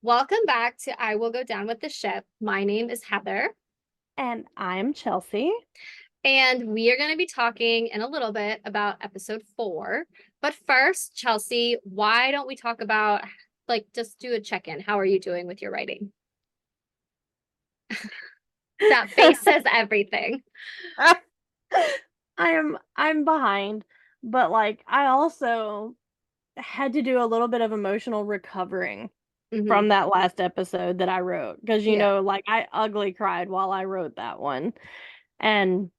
Welcome back to I Will Go Down with the Ship. My name is Heather, And I'm Chelsea. and we are going to be talking in a little bit about episode 4. But first, Chelsea, why don't we talk about, just do a check in? How are you doing with your writing? That face says everything. I'm behind, but I also had to do a little bit of emotional recovering Hmm. from that last episode that I wrote because Yeah. I ugly cried while I wrote that one. And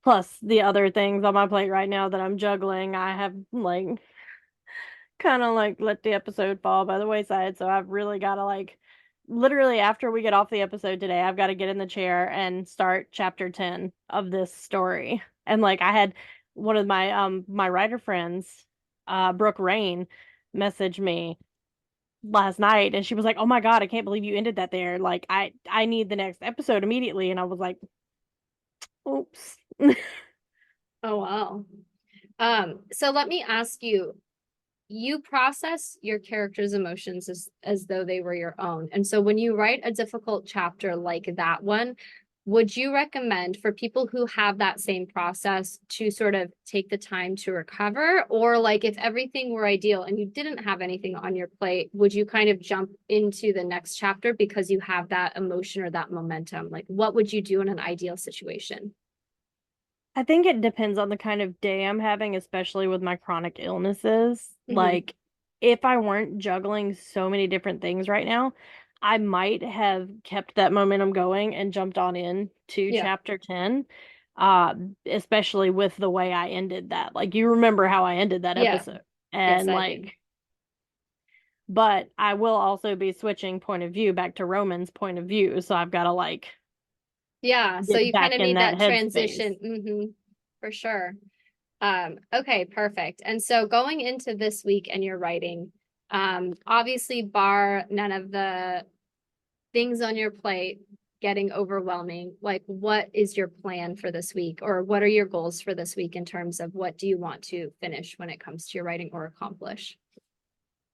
plus the other things on my plate right now that I'm juggling, I have kind of let the episode fall by the wayside. So I've really got to literally after we get off the episode today, I've got to get in the chair and start chapter 10 of this story. And I had one of my writer friends, Brooke Rain, message me last night and she was like, "Oh my God, I can't believe you ended that there. I need the next episode immediately." And I was like, "Oops." Oh, wow. So let me ask you, you process your character's emotions as though they were your own. And so when you write a difficult chapter like that one, would you recommend for people who have that same process to sort of take the time to recover? Or like if everything were ideal and you didn't have anything on your plate, would you kind of jump into the next chapter because you have that emotion or that momentum? Like what would you do in an ideal situation? I think it depends on the kind of day I'm having, especially with my chronic illnesses. Hmm. If I weren't juggling so many different things right now, I might have kept that momentum going and jumped on in to Yeah. chapter 10, uh, especially with the way I ended that. Like, you remember how I ended that Yeah. episode. Yes, And, I do. but I will also be switching point of view back to Roman's point of view. So I've got to, Yeah, so get you kind back of in need that that headspace. transition. For sure. Okay, perfect. And so going into this week and your writing, obviously bar none of the things on your plate getting overwhelming, like what is your plan for this week or what are your goals for this week in terms of what do you want to finish when it comes to your writing or accomplish?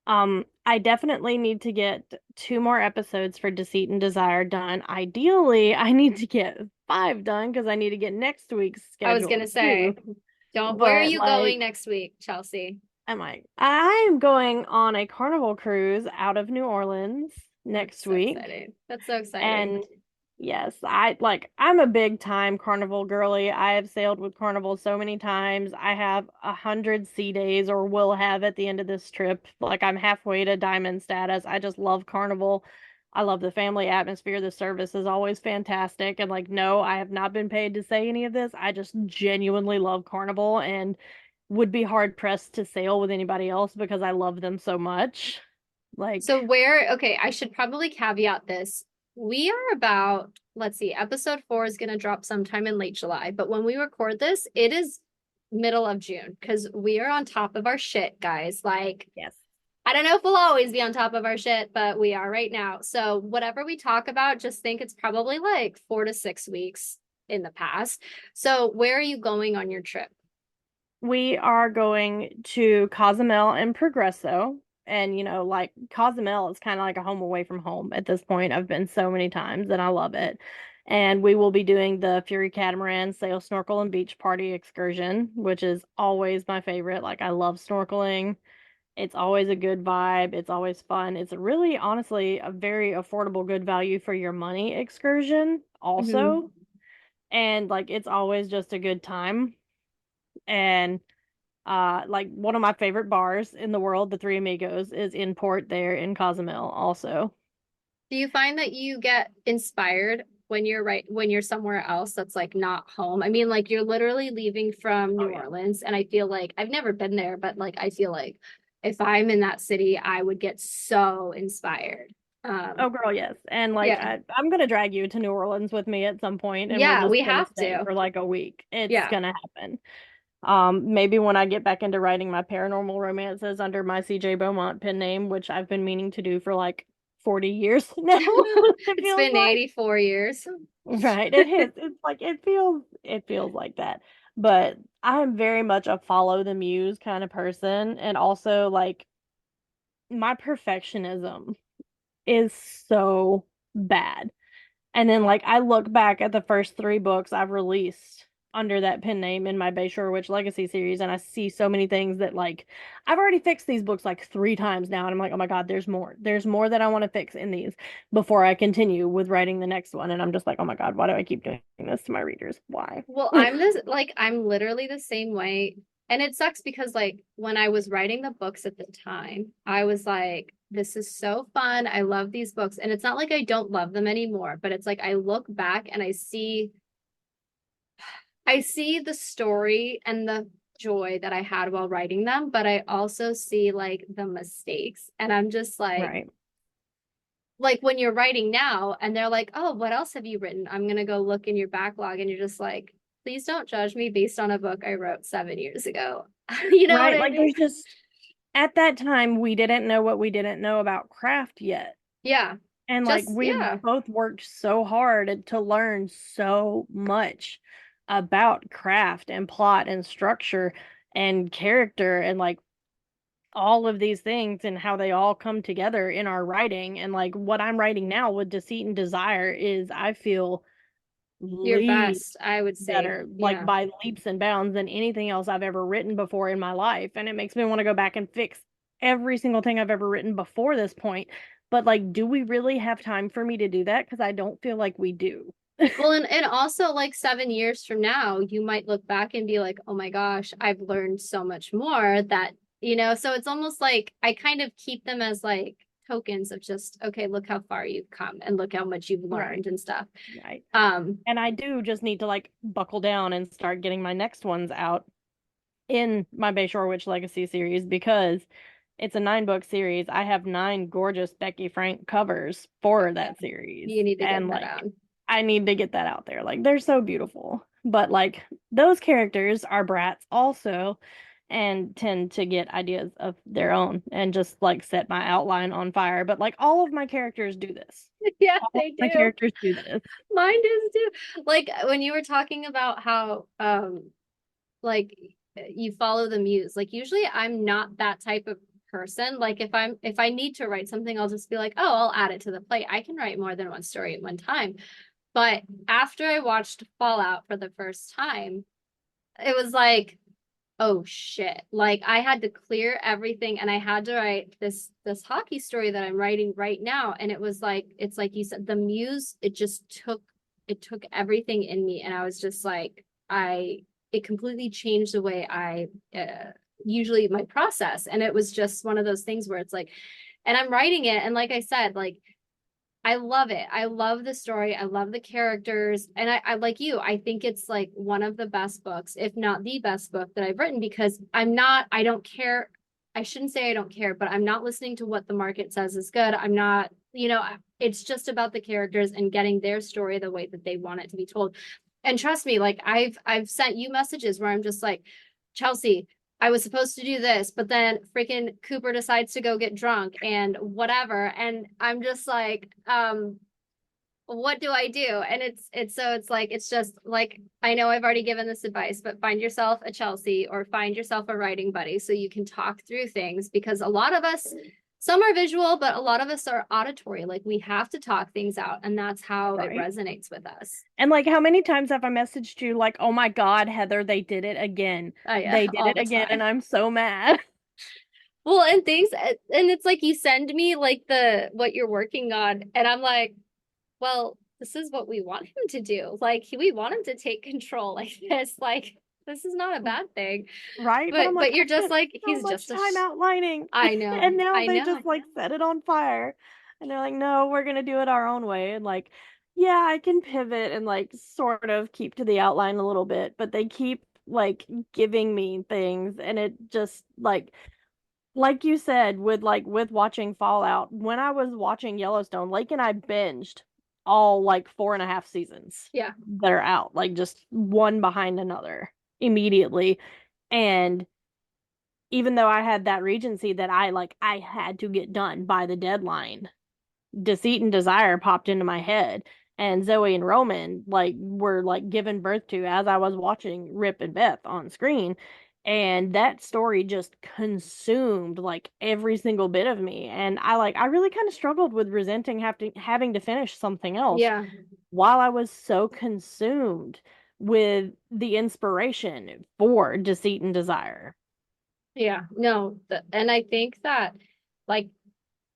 I definitely need to get two more episodes for Deceit and Desire done. Ideally, I need to get five done because I need to get next week's I was gonna schedule say, too. don't, where are But you going next week, Chelsea? I'm going on a Carnival cruise out of New Orleans That's next so week. exciting. That's so exciting. And yes, I'm a big time Carnival girly. I have sailed with Carnival so many times. I have 100 sea days or will have at the end of this trip. I'm halfway to diamond status. I just love Carnival. I love the family atmosphere. The service is always fantastic. And no, I have not been paid to say any of this. I just genuinely love Carnival and would be hard pressed to sail with anybody else because I love them so much. Like, So where, okay, I should probably caveat this. We are about, let's see, episode 4 is going to drop sometime in late July, but when we record this, it is middle of June because we are on top of our shit, guys. Like, yes. I don't know if we'll always be on top of our shit, but we are right now. So whatever we talk about, just think it's probably like 4 to 6 weeks in the past. So where are you going on your trip? We are going to Cozumel and Progresso. And, Cozumel is kind of like a home away from home at this point. I've been so many times and I love it. And we will be doing the Fury Catamaran sail, snorkel, and beach party excursion, which is always my favorite. I love snorkeling. It's always a good vibe. It's always fun. It's really, honestly, a very affordable, good value for your money excursion, Mhm. also. And, it's always just a good time. And one of my favorite bars in the world, the Three Amigos, is in port there in Cozumel also. Do you find that you get inspired when you're somewhere else that's like not home? I mean, like you're literally leaving from Oh New yeah. Orleans, and I feel like I've never been there, but like I feel like if I'm in that city, I would get so inspired. Oh girl, yes. And Yeah. I'm gonna drag you to New Orleans with me at some point and we're Yeah, just we gonna have stay to. for a week. It's Yeah. gonna happen. Maybe when I get back into writing my paranormal romances under my CJ Beaumont pen name, which I've been meaning to do for 40 years now, it It's feels been like. 84 years. Right. It is. It's it feels like that. But I am very much a follow the muse kind of person. And also my perfectionism is so bad. And then like I look back at the first three books I've released under that pen name in my Bayshore Witch Legacy series, and I see so many things that like I've already fixed these books like three times now, and I'm like, oh my God, there's more. There's more that I want to fix in these before I continue with writing the next one. And I'm just like, oh my God, why do I keep doing this to my readers? Why? Well, I'm this like I'm literally the same way. And it sucks because like when I was writing the books at the time, I was like, this is so fun. I love these books. And it's not like I don't love them anymore, but it's like I look back and I see the story and the joy that I had while writing them, but I also see like the mistakes. And I'm just Right. like when you're writing now and they're like, "Oh, what else have you written?" I'm going to go look in your backlog and you're just like, "Please don't judge me based on a book I wrote 7 years ago." You know what Right. I Like mean? there's just at that time we didn't know what we didn't know about craft yet. Yeah. And like Just we yeah. both worked so hard to learn so much about craft and plot and structure and character and like all of these things and how they all come together in our writing. And like what I'm writing now with Deceit and Desire is I feel Your leagues best, I would say. better, like Yeah. by leaps and bounds than anything else I've ever written before in my life. And it makes me want to go back and fix every single thing I've ever written before this point. But like, do we really have time for me to do that? Because I don't feel like we do. Well, and also like 7 years from now, you might look back and be like, oh my gosh, I've learned so much more that, so it's almost like I kind of keep them as like tokens of just, okay, look how far you've come and look how much you've Right. learned and stuff. Right. Um, And I do just need to like buckle down and start getting my next ones out in my Bayshore Witch Legacy series because it's a 9 book series. I have 9 gorgeous Becky Frank covers for yeah, that series. you need to get And that like out. I need to get that out there. Like they're so beautiful. But like those characters are brats also and tend to get ideas of their own and just like set my outline on fire. But like all of my characters do this. Yeah, All of they my do. characters do this. Mine does too. Like when you were talking about how like you follow the muse. Like usually I'm not that type of person. Like if I need to write something, I'll just be like, oh, I'll add it to the plate. I can write more than one story at one time. But after I watched Fallout for the first time, it was like, oh shit. Like I had to clear everything and I had to write this hockey story that I'm writing right now. And it was like, it's like you said, the muse, it took everything in me. And I was just like, it completely changed the way I usually my process. And it was just one of those things where it's like, and I'm writing it. And like I said, like I love it. I love the story. I love the characters. And I like you, I think it's like one of the best books, if not the best book that I've written because I don't care. I shouldn't say I don't care, but I'm not listening to what the market says is good. I'm not, it's just about the characters and getting their story the way that they want it to be told. And trust me, like I've sent you messages where I'm just like, Chelsea, I was supposed to do this, but then freaking Cooper decides to go get drunk and whatever. And I'm just like, what do I do? And it's like, it's just like, I know I've already given this advice, but find yourself a Chelsea or find yourself a writing buddy so you can talk through things because a lot of us, some are visual, but a lot of us are auditory. Like we have to talk things out, and that's how it Right. resonates with us. And like, how many times have I messaged you, like, oh my God, Heather, they did it again. Yeah, They did all it the again, and time. I'm so mad. Well, and things, and it's like you send me like the what you're working on, and I'm like, well, this is what we want him to do. Like we want him to take control like this. Like this is not a bad thing. Right? But I'm But like, I you're just spent like so he's much just a. time outlining. And now I they know. just like set it on fire. And they're like, no, we're gonna do it our own way. And like, yeah, I can pivot and like sort of keep to the outline a little bit, but they keep like giving me things and it just like you said with watching Fallout, when I was watching Yellowstone, Lake and I binged all like 4.5 seasons Yeah, that are out, like just one behind another immediately. And even though I had that regency that I had to get done by the deadline, Deceit and Desire popped into my head. And Zoe and Roman like were like given birth to as I was watching Rip and Beth on screen. And that story just consumed like every single bit of me. And I really kind of struggled with resenting having to finish something else Yeah. while I was so consumed with the inspiration for Deceit and Desire. Yeah. No, and I think that like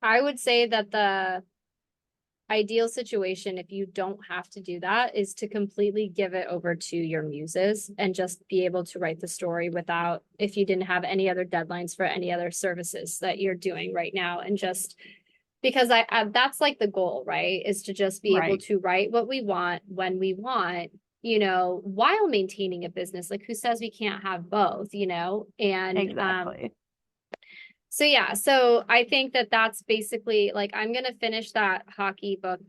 I would say that the ideal situation, if you don't have to do that, is to completely give it over to your muses and just be able to write the story without, if you didn't have any other deadlines for any other services that you're doing right now. And just because that's like the goal, right? Is to just be able Right. to write what we want when we want, while maintaining a business. Like who says we can't have both, And Exactly. so yeah, so I think that that's basically like I'm gonna finish that hockey book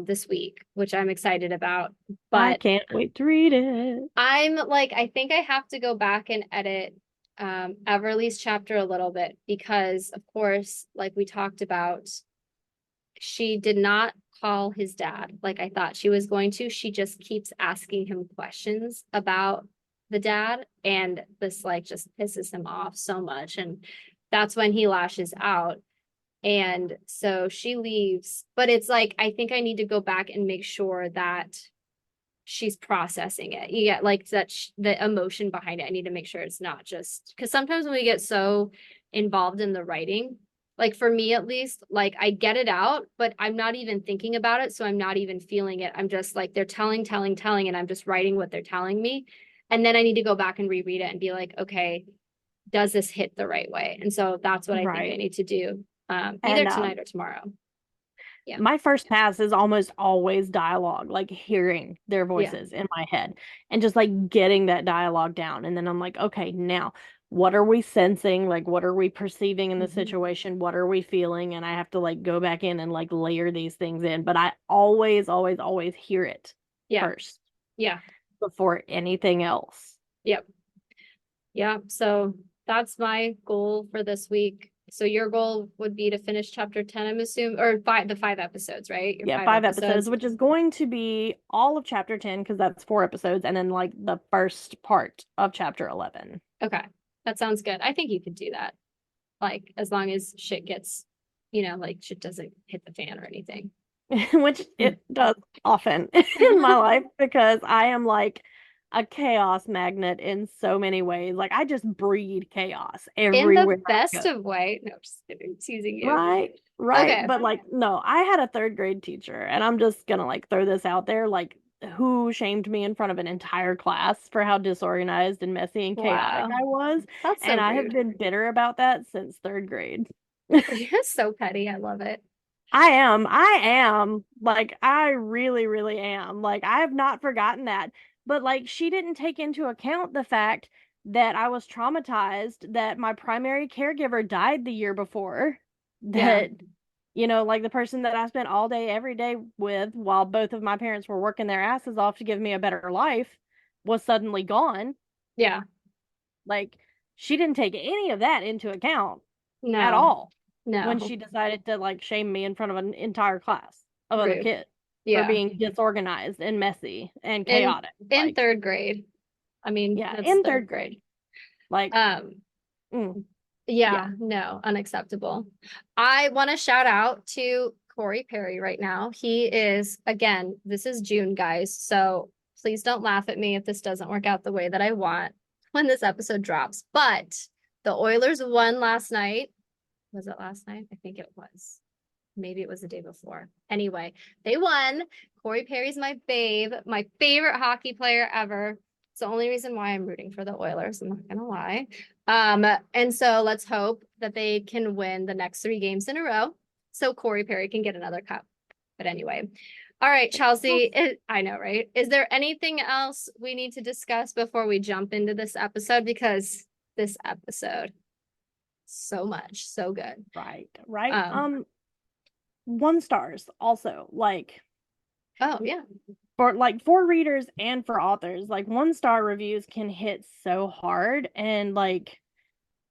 this week, which I'm excited about. I But can't wait to read it. I'm like I think I have to go back and edit Everly's chapter a little bit because of course, like we talked about, she did not call his dad like I thought she was going to. She just keeps asking him questions about the dad, and this like just pisses him off so much. And that's when he lashes out. And so she leaves, but it's like I think I need to go back and make sure that she's processing it. You get like the emotion behind it. I need to make sure it's not just because sometimes when we get so involved in the writing, like for me at least, like I get it out, but I'm not even thinking about it. So I'm not even feeling it. I'm just like they're telling, and I'm just writing what they're telling me. And then I need to go back and reread it and be like, okay, does this hit the right way? And so that's what I think I Right. need to do either And tonight or tomorrow. Yeah. my first pass is almost always dialogue, like hearing their Yeah. voices in my head and just like getting that dialogue down. And then I'm like, okay, now what are we sensing? Like, what are we perceiving in the Mm-hmm. situation? What are we feeling? And I have to like go back in and like layer these things in. But I always, always, always hear it Yeah. first Yeah. before anything else. Yep. Yeah. So that's my goal for this week. So your goal would be to finish chapter 10, I'm assuming, or the 5 episodes, right? Your Yeah, five 5 episodes, episodes. which is going to be all of chapter 10 because that's 4 episodes, and then like the first part of chapter 11. Okay. That sounds good. I think you could do that. Like as long as shit gets, like shit doesn't hit the fan or anything. Which it does often in my life because I am like a chaos magnet in so many ways. Like I just breed chaos In the everywhere I best go. of way. No, just kidding, teasing you. Right, right. Okay. But like, no, I had a third grade teacher, and I'm just gonna like throw this out there, like who shamed me in front of an entire class for how disorganized and messy and chaotic Wow. I was. That's so And I have rude. been bitter about that since third grade. You're so petty. I love it. I am. Like, I really, really am. Like, I have not forgotten that. But, like, she didn't take into account the fact that I was traumatized, that my primary caregiver died the year before, Yeah. that, like the person that I spent all day, every day with while both of my parents were working their asses off to give me a better life was suddenly gone. Yeah. Like, she didn't take any of that into account at No. all when No. she decided to like shame me in front of an entire class of other Rude. kids for Yeah. being disorganized and messy and In chaotic. in Like, third grade. I mean, yeah, that's in third third grade. grade. Like, Um, mm, yeah, yeah, no, unacceptable. I want to shout out to Corey Perry right now. He is, again, this is June, guys. So please don't laugh at me if this doesn't work out the way that I want when this episode drops. But the Oilers won last night. Was it last night? I think it was. Maybe it was the day before. Anyway, they won. Corey Perry's my babe, my favorite hockey player ever. It's the only reason why I'm rooting for the Oilers. I'm not gonna lie. And so let's hope that they can win the next 3 games in a row, so Corey Perry can get another cup. But anyway, all right, Chelsea. I know, right? Is there anything else we need to discuss before we jump into this episode? Because this episode, so much, so good. right, right. Um. 1 stars also, like Oh yeah. for readers and for authors, like 1 star reviews can hit so hard. And like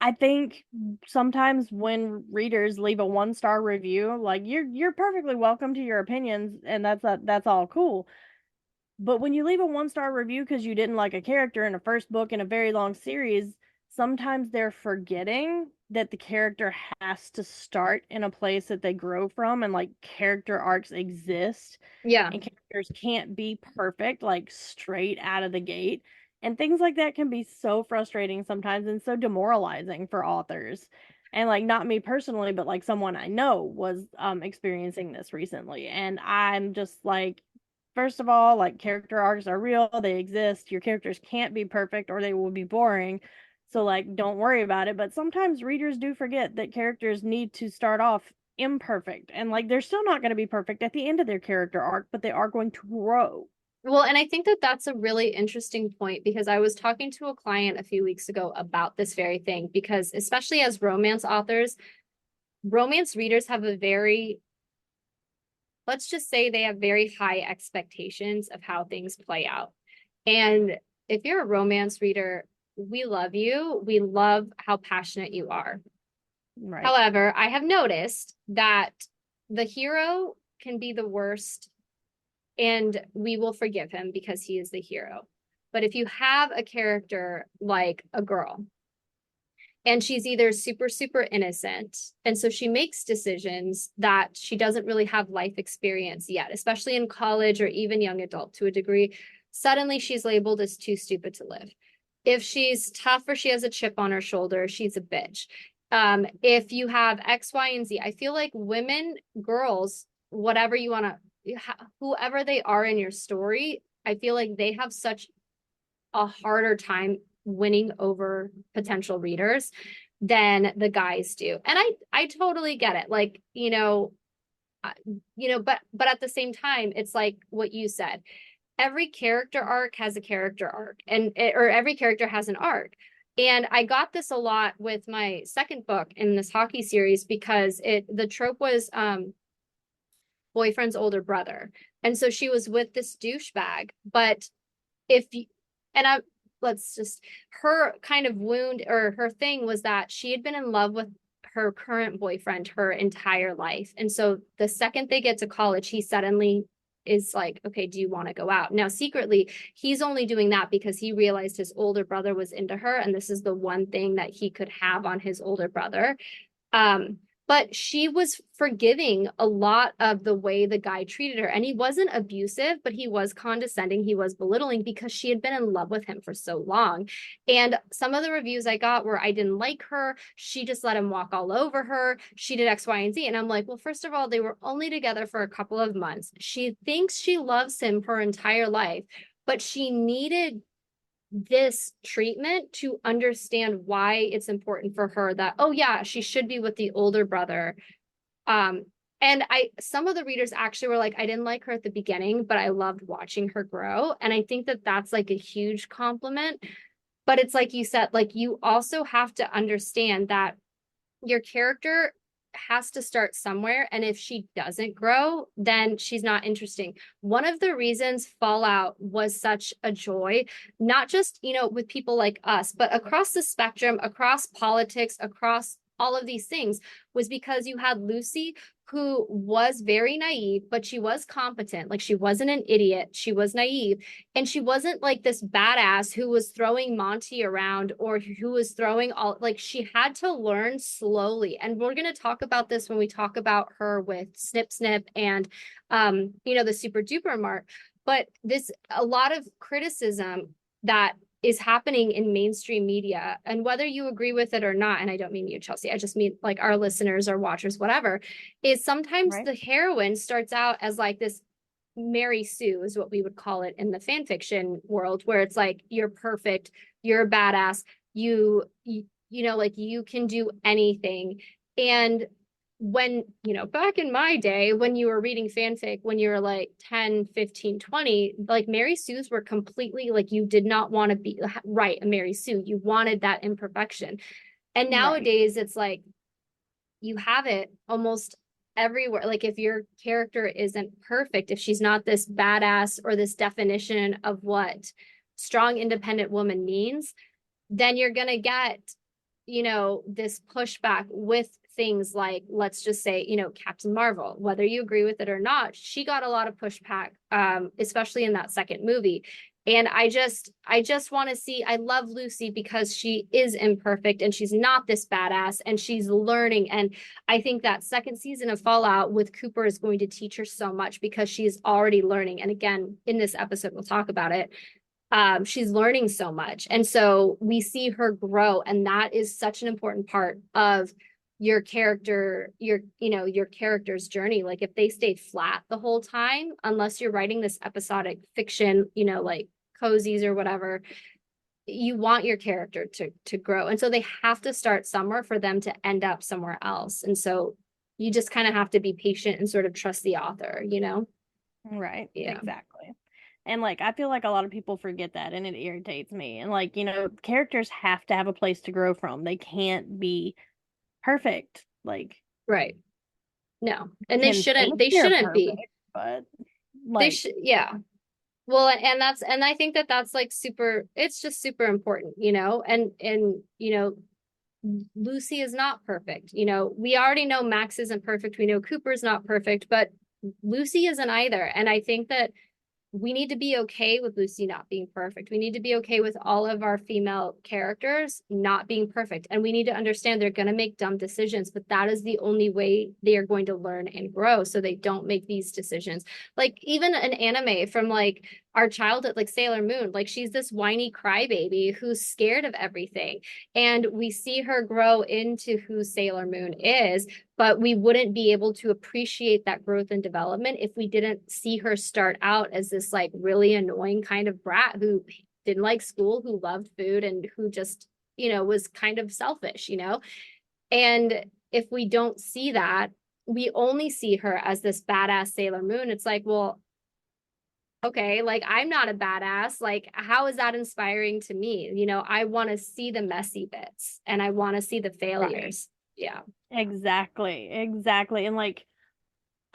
I think sometimes when readers leave a 1 star review, like you're perfectly welcome to your opinions, and that's all cool. But when you leave a 1 star review because you didn't like a character in a first book in a very long series, sometimes they're forgetting that the character has to start in a place that they grow from, and like character arcs exist, Yeah. and characters can't be perfect like straight out of the gate. And things like that can be so frustrating sometimes and so demoralizing for authors. And like not me personally, but like someone I know was experiencing this recently. And I'm just like, first of all, like character arcs are real, they exist. Your characters can't be perfect or they will be boring. So like don't worry about it. But sometimes readers do forget that characters need to start off imperfect, and like they're still not going to be perfect at the end of their character arc, but they are going to grow. Well, and I think that that's a really interesting point because I was talking to a client a few weeks ago about this very thing because especially as romance authors, romance readers have a very, let's just say they have very high expectations of how things play out. And if you're a romance reader, we love you. We love how passionate you are. Right. However, I have noticed that the hero can be the worst and we will forgive him because he is the hero. But if you have a character like a girl and she's either super, super innocent, and so she makes decisions that she doesn't really have life experience yet, especially in college or even young adult to a degree, suddenly she's labeled as too stupid to live. If she's tough or she has a chip on her shoulder, she's a bitch. If you have X, Y, and Z, I feel like women, girls, whatever you want to, whoever they are in your story, I feel like they have such a harder time winning over potential readers than the guys do. And I totally get it. Like, but at the same time, it's like what you said. Every character arc has a character arc or every character has an arc. And I got this a lot with my second book in this hockey series because the trope was boyfriend's older brother. And so she was with this douchebag, but if you, and I let's just her kind of wound or her thing was that she had been in love with her current boyfriend her entire life. And so the second they get to college, he suddenly is like, okay, do you want to go out? Now, secretly, he's only doing that because he realized his older brother was into her. And this is the one thing that he could have on his older brother. Um, but she was forgiving a lot of the way the guy treated her. And he wasn't abusive, but he was condescending. He was belittling because she had been in love with him for so long. And some of the reviews I got were, I didn't like her. She just let him walk all over her. She did X, Y, and Z. And I'm like, well, first of all, they were only together for a couple of months. She thinks she loves him her entire life, but she needed this treatment to understand why it's important for her that, oh yeah, she should be with the older brother. um and I some of the readers actually were like, I didn't like her at the beginning, but I loved watching her grow. And I think that that's like a huge compliment. But it's like you said, like you also have to understand that your character has to start somewhere. And if she doesn't grow, then she's not interesting. One of the reasons Fallout was such a joy, not just, with people like us, but across the spectrum, across politics, across all of these things, was because you had Lucy, who was very naive, but she was competent. Like she wasn't an idiot. She was naive. And she wasn't like this badass who was throwing Monty around or who was throwing all, like she had to learn slowly. And we're going to talk about this when we talk about her with Snip Snip and, the super duper mark. But this, a lot of criticism that is happening in mainstream media, and whether you agree with it or not, and I don't mean you, Chelsea, I just mean like our listeners or watchers, whatever, is sometimes Right. the heroine starts out as like this Mary Sue is what we would call it in the fan fiction world, where it's like you're perfect, you're a badass, like you can do anything. And when, back in my day, when you were reading fanfic, when you were like 10, 15, 20, like Mary Sue's were completely like you did not want to be right a Mary Sue. You wanted that imperfection. And Right. nowadays it's like you have it almost everywhere. Like if your character isn't perfect, if she's not this badass or this definition of what strong independent woman means, then you're going to get, this pushback with things like, let's just say, Captain Marvel. Whether you agree with it or not, she got a lot of pushback, especially in that second movie. And I just want to see, I love Lucy because she is imperfect and she's not this badass and she's learning. And I think that second season of Fallout with Cooper is going to teach her so much because she is already learning. And again, in this episode, we'll talk about it. She's learning so much. And so we see her grow. And that is such an important part of your character, your character's journey. Like if they stayed flat the whole time, unless you're writing this episodic fiction, like cozies or whatever, you want your character to grow. And so they have to start somewhere for them to end up somewhere else. And so you just kind of have to be patient and sort of trust the author. Right, Yeah. exactly. And like I feel like a lot of people forget that and it irritates me. And like, characters have to have a place to grow from. They can't be perfect. Like Right. No. you And they can shouldn't think they they're shouldn't be. perfect, but They like should, yeah. Well, and I think that that's like super, it's just super important. And Lucy is not perfect. We already know Max isn't perfect. We know Cooper's not perfect, but Lucy isn't either. And I think that we need to be okay with Lucy not being perfect. We need to be okay with all of our female characters not being perfect. And we need to understand they're going to make dumb decisions, but that is the only way they are going to learn and grow so they don't make these decisions. Like even an anime from like our childhood, like Sailor Moon, like she's this whiny crybaby who's scared of everything. And we see her grow into who Sailor Moon is, but we wouldn't be able to appreciate that growth and development if we didn't see her start out as this like really annoying kind of brat who didn't like school, who loved food, and who just was kind of selfish. And if we don't see that, we only see her as this badass Sailor Moon. It's like, well, okay, like I'm not a badass. Like, how is that inspiring to me? I want to see the messy bits and I want to see the right. failures. Yeah. Exactly. Exactly. And like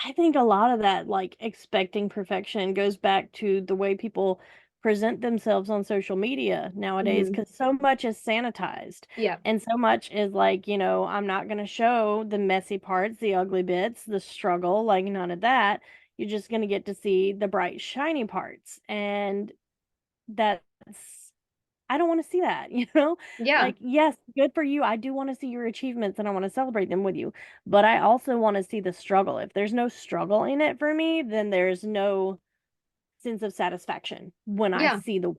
I think a lot of that, like expecting perfection, goes back to the way people present themselves on social media nowadays, Mm-hmm. because so much is sanitized Yeah. and so much is like, I'm not going to show the messy parts, the ugly bits, the struggle, like none of that. You're just going to get to see the bright, shiny parts. And that's I don't want to see that, you know? Yeah. Like, yes, good for you. I do want to see your achievements and I want to celebrate them with you. But I also want to see the struggle. If there's no struggle in it for me, then there's no sense of satisfaction when I Yeah. see the.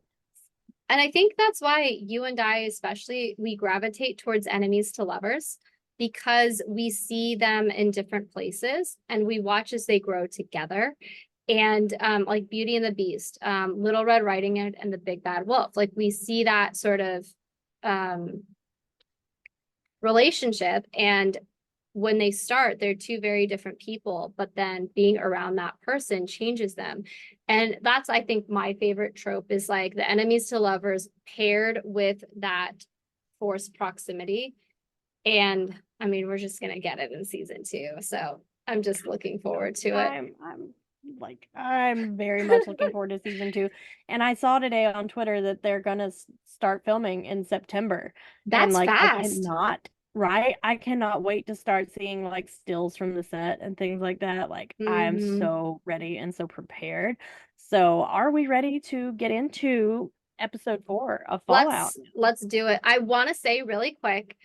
And I think that's why you and I, especially, we gravitate towards enemies to lovers because we see them in different places and we watch as they grow together. And like Beauty and the Beast, Little Red Riding Hood and the Big Bad Wolf, like we see that sort of um, relationship. And when they start, they're two very different people, but then being around that person changes them. And that's, I think, my favorite trope is like the enemies to lovers paired with that forced proximity. And I mean, we're just going to get it in season 2. So I'm just looking forward to it. I'm very much looking forward to season 2. And I saw today on Twitter that they're gonna start filming in September. And That's like I fast. cannot, right? I cannot wait to start seeing like stills from the set and things like that. Like I am Mm-hmm. so ready and so prepared. So are we ready to get into episode 4 of Fallout? Let's do it. I want to say really quick,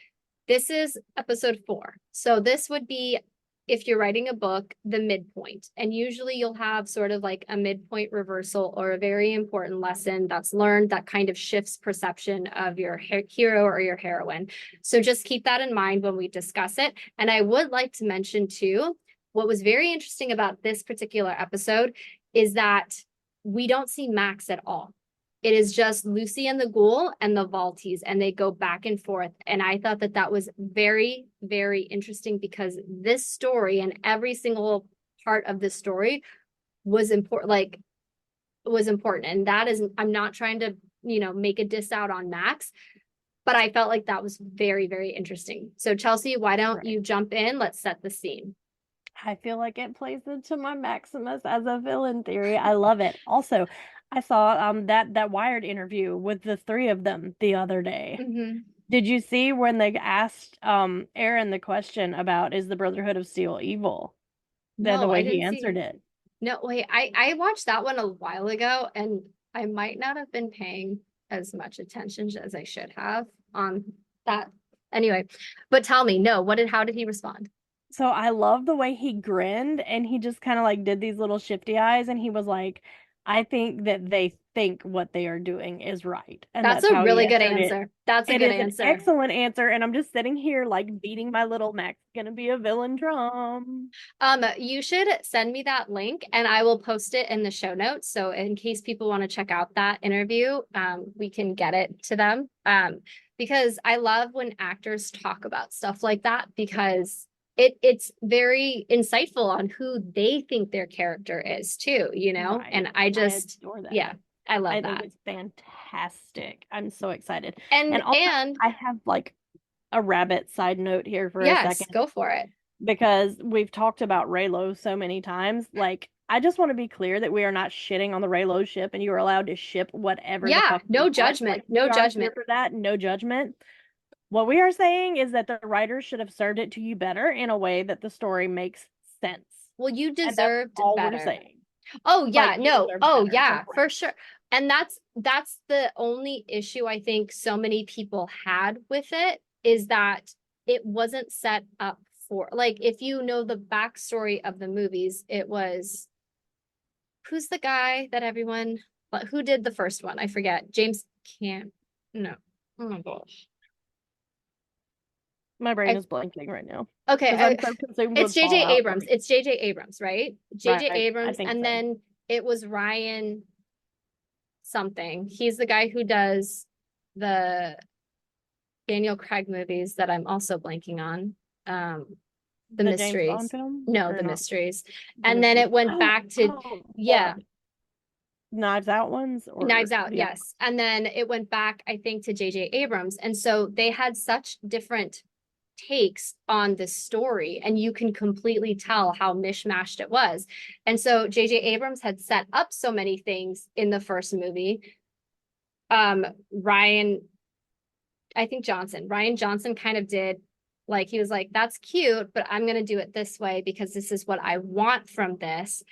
this is episode 4. So this would be, if you're writing a book, the midpoint. And usually you'll have sort of like a midpoint reversal or a very important lesson that's learned that kind of shifts perception of your hero or your heroine. So just keep that in mind when we discuss it. And I would like to mention too, what was very interesting about this particular episode is that we don't see Max at all. It is just Lucy and the Ghoul and the Valties, and they go back and forth. And I thought that that was very, very interesting because this story and every single part of this story was important. Like was important, and that is, I'm not trying to make a diss out on Max, but I felt like that was very, very interesting. So Chelsea, why don't Right. you jump in? Let's set the scene. I feel like it plays into my Maximus as a villain theory. I love it. Also, I saw that Wired interview with the three of them the other day. Mm-hmm. Did you see when they asked Aaron the question about is the Brotherhood of Steel evil? The No, I way he didn't answered see. it. No, wait, I watched that one a while ago and I might not have been paying as much attention as I should have on that. Anyway, but tell me, no, how did he respond? So I love the way he grinned and he just kind of like did these little shifty eyes and he was like, I think that they think what they are doing is right. And That's that's a how he really good answered it. answer. That's a It good is an answer. excellent answer. And I'm just sitting here like beating my little Max gonna be a villain drum. You should send me that link and I will post it in the show notes. So in case people want to check out that interview, we can get it to them. Because I love when actors talk about stuff like that because it's very insightful on who they think their character is too, you know? And Right. I I just, adore yeah, that. I love I think that. it's fantastic. I'm so excited. And And also, and I have like a rabbit side note here for a yes, second go for it. because we've talked about Raylo so many times. Like, I just want to be clear that we are not shitting on the Raylo ship and you are allowed to ship whatever the Yeah, fuck you no want. judgment, Like, no we are here judgment. for that, no judgment. What we are saying is that the writers should have served it to you better in a way that the story makes sense. Well, you And that's deserved all we're better. saying. Oh Like, yeah, you no. deserve Oh better. yeah, for Correct. sure. And that's the only issue I think so many people had with it is that it wasn't set up for like if you know the backstory of the movies, it was who's the guy that everyone who did the first one? I forget. James Camp. No. Oh my gosh. My brain I is blanking right now because okay, I'm so consumed it's with JJ Fallout. Abrams. Like, It's JJ Abrams, right? JJ right. I Abrams think and so. then it was Ryan something. He's the guy who does the Daniel Craig movies that I'm also blanking on. Um, the The James Bond mysteries. films No, or the not? mysteries. The And then mysteries. it went back to, The yeah, Knives Out ones or Knives Out, the other yes. And then it went back, I think, to JJ Abrams. And so they had such different takes on this story, and you can completely tell how mishmashed it was. And so JJ Abrams had set up so many things in the first movie. Ryan I think Ryan Johnson kind of did like he was like, that's cute, but I'm gonna do it this way because this is what I want from this.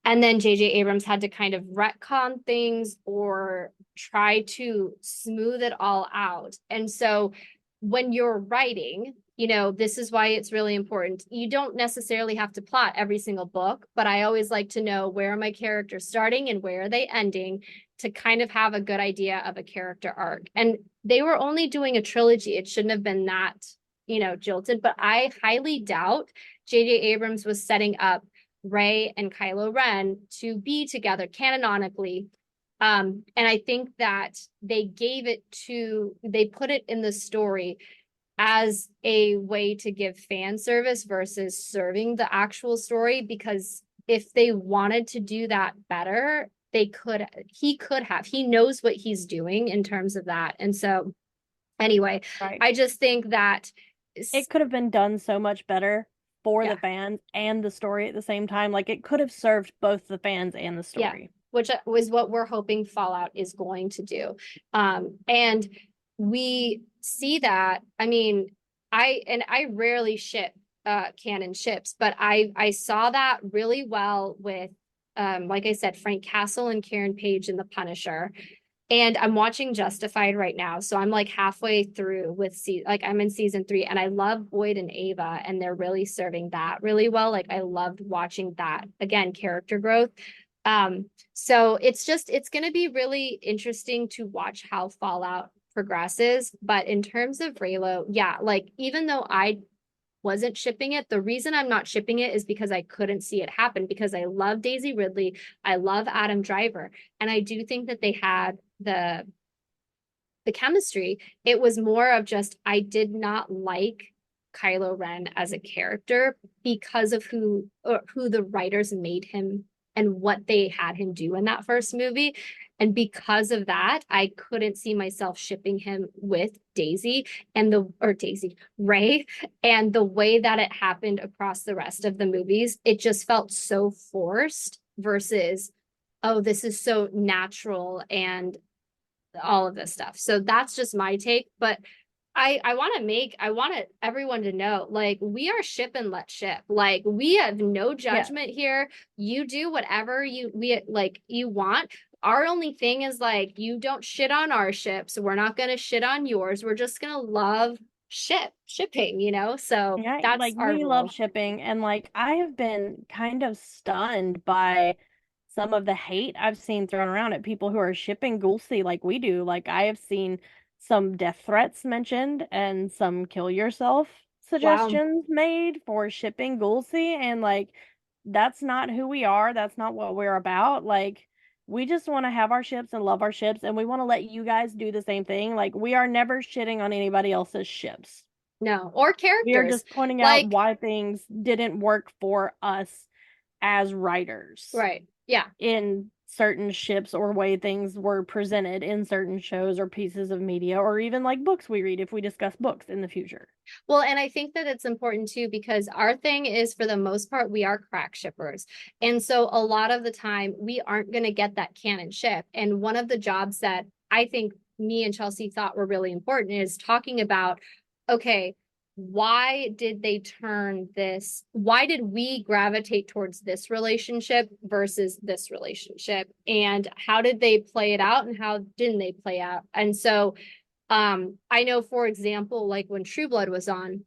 And then JJ Abrams had to kind of retcon things or try to smooth it all out. And so when you're writing, you know, this is why it's really important. You don't necessarily have to plot every single book, but I always like to know where are my characters starting and where are they ending to kind of have a good idea of a character arc. And they were only doing a trilogy. It shouldn't have been that, you know, jilted, but I highly doubt JJ Abrams was setting up Rey and Kylo Ren to be together canonically. And I think that they put it in the story as a way to give fan service versus serving the actual story. Because if they wanted to do that better, he knows what he's doing in terms of that. And so, anyway, right. I just think that, It could have been done so much better for yeah, the fans and the story at the same time. Like it could have served both the fans and the yeah, story. which was what we're hoping Fallout is going to do. And we see that. I mean, I rarely ship canon ships, but I saw that really well with like I said, Frank Castle and Karen Page in The Punisher. And I'm watching Justified right now. So I'm like halfway through like I'm in season 3 and I love Boyd and Ava and they're really serving that really well. Like I loved watching that again, character growth. So it's going to be really interesting to watch how Fallout progresses. But in terms of Raylo, yeah, like even though I wasn't shipping it, the reason I'm not shipping it is because I couldn't see it happen because I love Daisy Ridley, I love Adam Driver, and I do think that they had the chemistry. It was more of just I did not like Kylo Ren as a character because of who the writers made him and what they had him do in that first movie. And because of that, I couldn't see myself shipping him with Daisy or Daisy, Ray. And the way that it happened across the rest of the movies, it just felt so forced versus, oh, this is so natural and all of this stuff. So that's just my take. But I want everyone to know, like, we are ship and let ship. Like, we have no Yeah. judgment here. You do whatever you want. our only thing is like, you don't shit on our ship, so we're not gonna shit on yours. We're just gonna love shipping, you know? So Yeah, that's like our we love rule. shipping, and like I have been kind of stunned by some of the hate I've seen thrown around at people who are shipping Ghouls like we do. Like I have seen some death threats mentioned and some kill yourself Wow. suggestions made for shipping Ghouls, and like that's not who we are. That's not what we're about. Like we just want to have our ships and love our ships, and we want to let you guys do the same thing. Like we are never shitting on anybody else's ships. No. Or We are characters. just pointing out Like, why things didn't work for us as writers right. Yeah. in certain ships or way things were presented in certain shows or pieces of media or even like books we read if we discuss books in the future. Well, and I think that it's important too because our thing is for the most part, we are crack shippers. And so a lot of the time, we aren't going to get that canon ship. And one of the jobs that I think me and Chelsea thought were really important is talking about, okay, why did they turn this? Why did we gravitate towards this relationship versus this relationship? And how did they play it out and how didn't they play out? And so I know, for example, like when True Blood was on,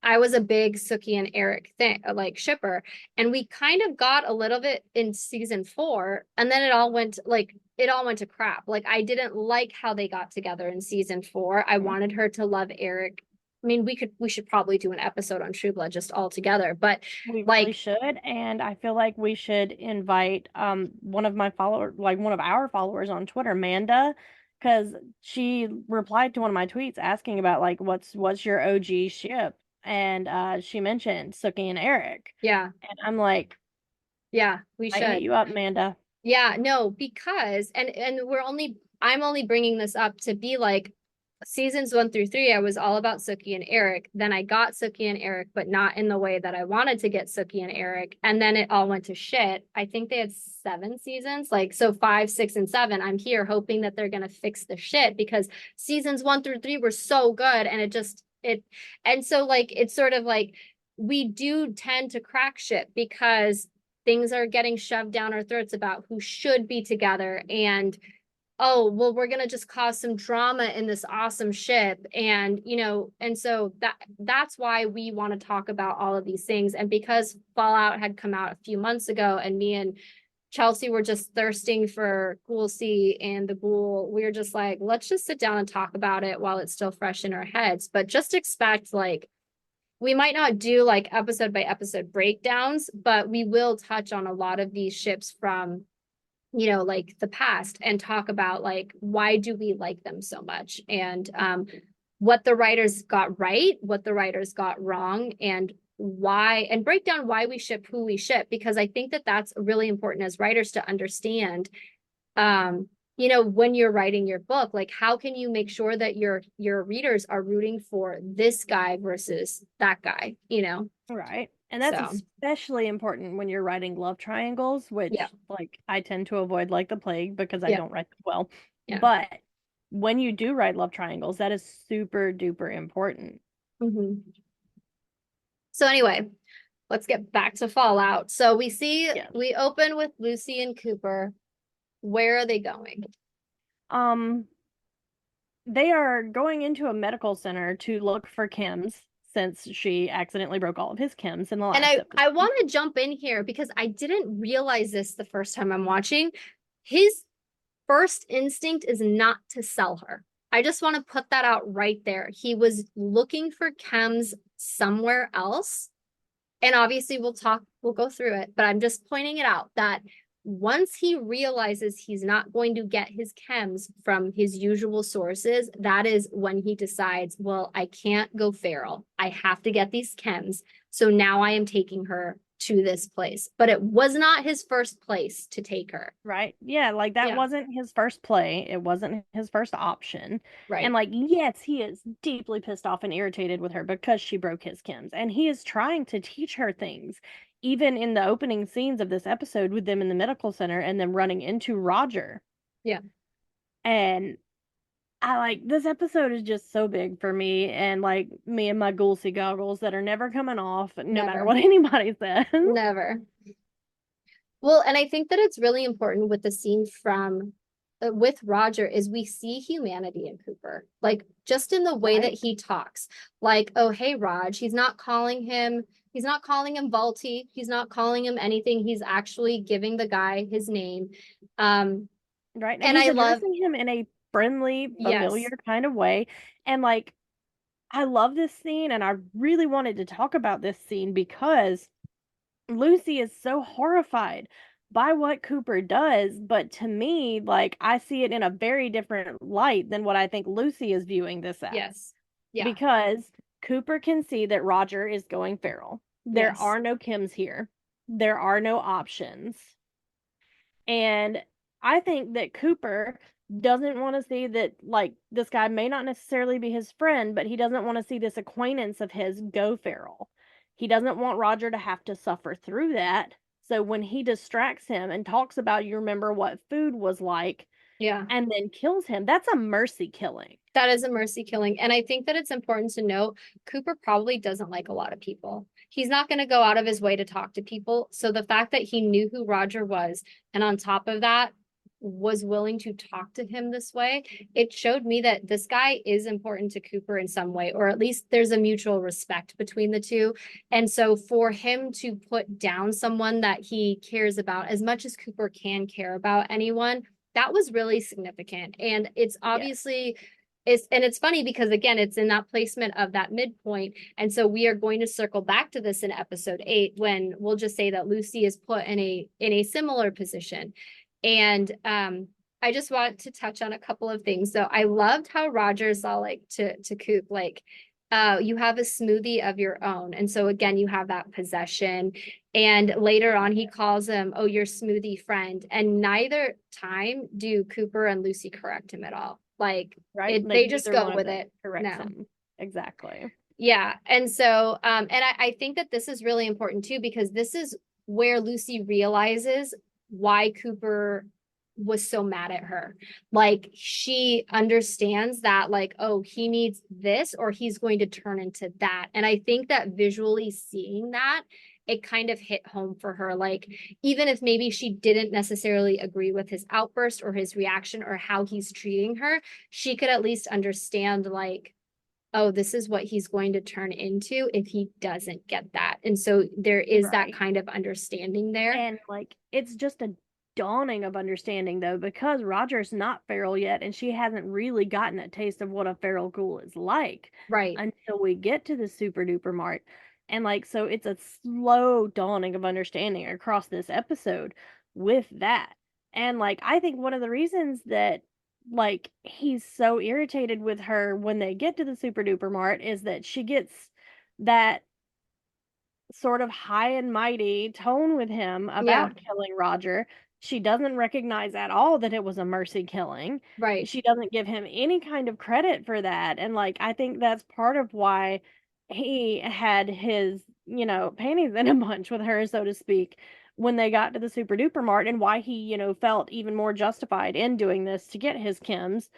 I was a big Suki and Eric thing, like shipper, and we kind of got a little bit in season 4, and then it all went to crap. Like I didn't like how they got together in season 4. I Mhm. wanted her to love Eric. I mean, we should probably do an episode on True Blood just all together, but We really like, should, and I feel like we should invite one of my follower like one of our followers on Twitter, Manda, because she replied to one of my tweets asking about like what's your OG ship, and she mentioned Sookie and Eric, yeah, and I'm like, yeah, we I hit should. you up, Manda. Yeah, no, because and I'm only bringing this up to be like seasons 1 through 3, I was all about Sookie and Eric. Then I got Sookie and Eric, but not in the way that I wanted to get Sookie and Eric. And then it all went to shit. I think they had 7 seasons, like so 5, 6, and 7. I'm here hoping that they're gonna fix the shit because seasons 1 through 3 were so good, and and so like it's sort of like we do tend to crack shit because things are getting shoved down our throats about who should be together and oh well we're going to just cause some drama in this awesome ship and and so that's why we want to talk about all of these things and because Fallout had come out a few months ago and me and Chelsea were just thirsting for Ghoul C and the Ghoul. We were just like, let's just sit down and talk about it while it's still fresh in our heads. But just expect like we might not do like episode by episode breakdowns, but we will touch on a lot of these ships from, like the past and talk about like why do we like them so much and what the writers got right, what the writers got wrong, and why, and break down why we ship who we ship, because I think that that's really important as writers to understand when you're writing your book, like how can you make sure that your readers are rooting for this guy versus that guy. Right. And that's So especially important when you're writing love triangles, yeah, which like I tend to avoid like the plague because I yeah, don't write them well. yeah. But when you do write love triangles, that is super duper important. Hmm. So anyway, let's get back to Fallout. So Yes. we open with Lucy and Cooper. Where are they going? Um, they are going into a medical center to look for Kim's since she accidentally broke all of his Kims in the And last I episode. want to jump in here because I didn't realize this the first time I'm watching. His first instinct is not to sell her. I just want to put that out right there. He was looking for chems somewhere else. And obviously we'll go through it, but I'm just pointing it out that once he realizes he's not going to get his chems from his usual sources, that is when he decides, well, I can't go feral. I have to get these chems. So now I am taking her to this place. But it was not his first place to take her. Right? Yeah, like that Yeah, wasn't his first play. It wasn't his first option. And right. like, yes, he is deeply pissed off and irritated with her because she broke his Kims. And he is trying to teach her things. Even in the opening scenes of this episode with them in the medical center and them running into Roger. Yeah. And I like this episode is just so big for me and like me and my Goolsey goggles that are never coming off no matter Never. what anybody says. Never. Well, and I think that it's really important with the scene from with Roger is we see humanity in Cooper, like just in the way that Right. he talks. Like, oh, hey, Raj, he's not calling him Valty, he's not calling him anything. He's actually giving the guy his name. Um, Right. And and he's I love, addressing him in a friendly, familiar yes, kind of way. And like, I love this scene, and I really wanted to talk about this scene because Lucy is so horrified by what Cooper does, but to me, like, I see it in a very different light than what I think Lucy is viewing this as. yes, yeah, Because Cooper can see that Roger is going feral. There yes, are no Kims here. There are no options. And I think that Cooper doesn't want to see that, like, this guy may not necessarily be his friend, but he doesn't want to see this acquaintance of his go feral. He doesn't want Roger to have to suffer through that. So when he distracts him and talks about, you remember what food was like, yeah. and then kills him, that's a mercy killing. That is a mercy killing. And I think that it's important to note Cooper probably doesn't like a lot of people. He's not going to go out of his way to talk to people. So the fact that he knew who Roger was, and on top of that, was willing to talk to him this way, it showed me that this guy is important to Cooper in some way, or at least there's a mutual respect between the two. And so for him to put down someone that he cares about as much as Cooper can care about anyone, that was really significant. And it's Yes. obviously and it's funny because again it's in that placement of that midpoint, and so we are going to circle back to this in episode 8 when we'll just say that Lucy is put in a similar position. And I just want to touch on a couple of things. So I loved how Roger saw like to Coop like you have a smoothie of your own, and so again you have that possession. And later on he calls him, oh, your smoothie friend, and neither time do Cooper and Lucy correct him at all. Like Right? Like they just neither go one of with them it. corrects No. him. Exactly. Yeah. And so, and I think that this is really important too, because this is where Lucy realizes why Cooper was so mad at her. Like she understands that, like, oh, he needs this or he's going to turn into that. And I think that visually seeing that, it kind of hit home for her. Like, even if maybe she didn't necessarily agree with his outburst or his reaction or how he's treating her, she could at least understand, like, oh, this is what he's going to turn into if he doesn't get that. And so there is that Right. kind of understanding there. And like it's just a dawning of understanding though, because Roger's not feral yet and she hasn't really gotten a taste of what a feral ghoul is like Right. until we get to the super duper mart. And like so it's a slow dawning of understanding across this episode with that. And like I think one of the reasons that like he's so irritated with her when they get to the super duper mart is that she gets that sort of high and mighty tone with him Yeah. about killing Roger. She doesn't recognize at all that it was a mercy killing. Right. She doesn't give him any kind of credit for that. And like I think that's part of why he had his, panties in a bunch with her, so to speak, when they got to the super duper mart and why he, felt even more justified in doing this to get his Kims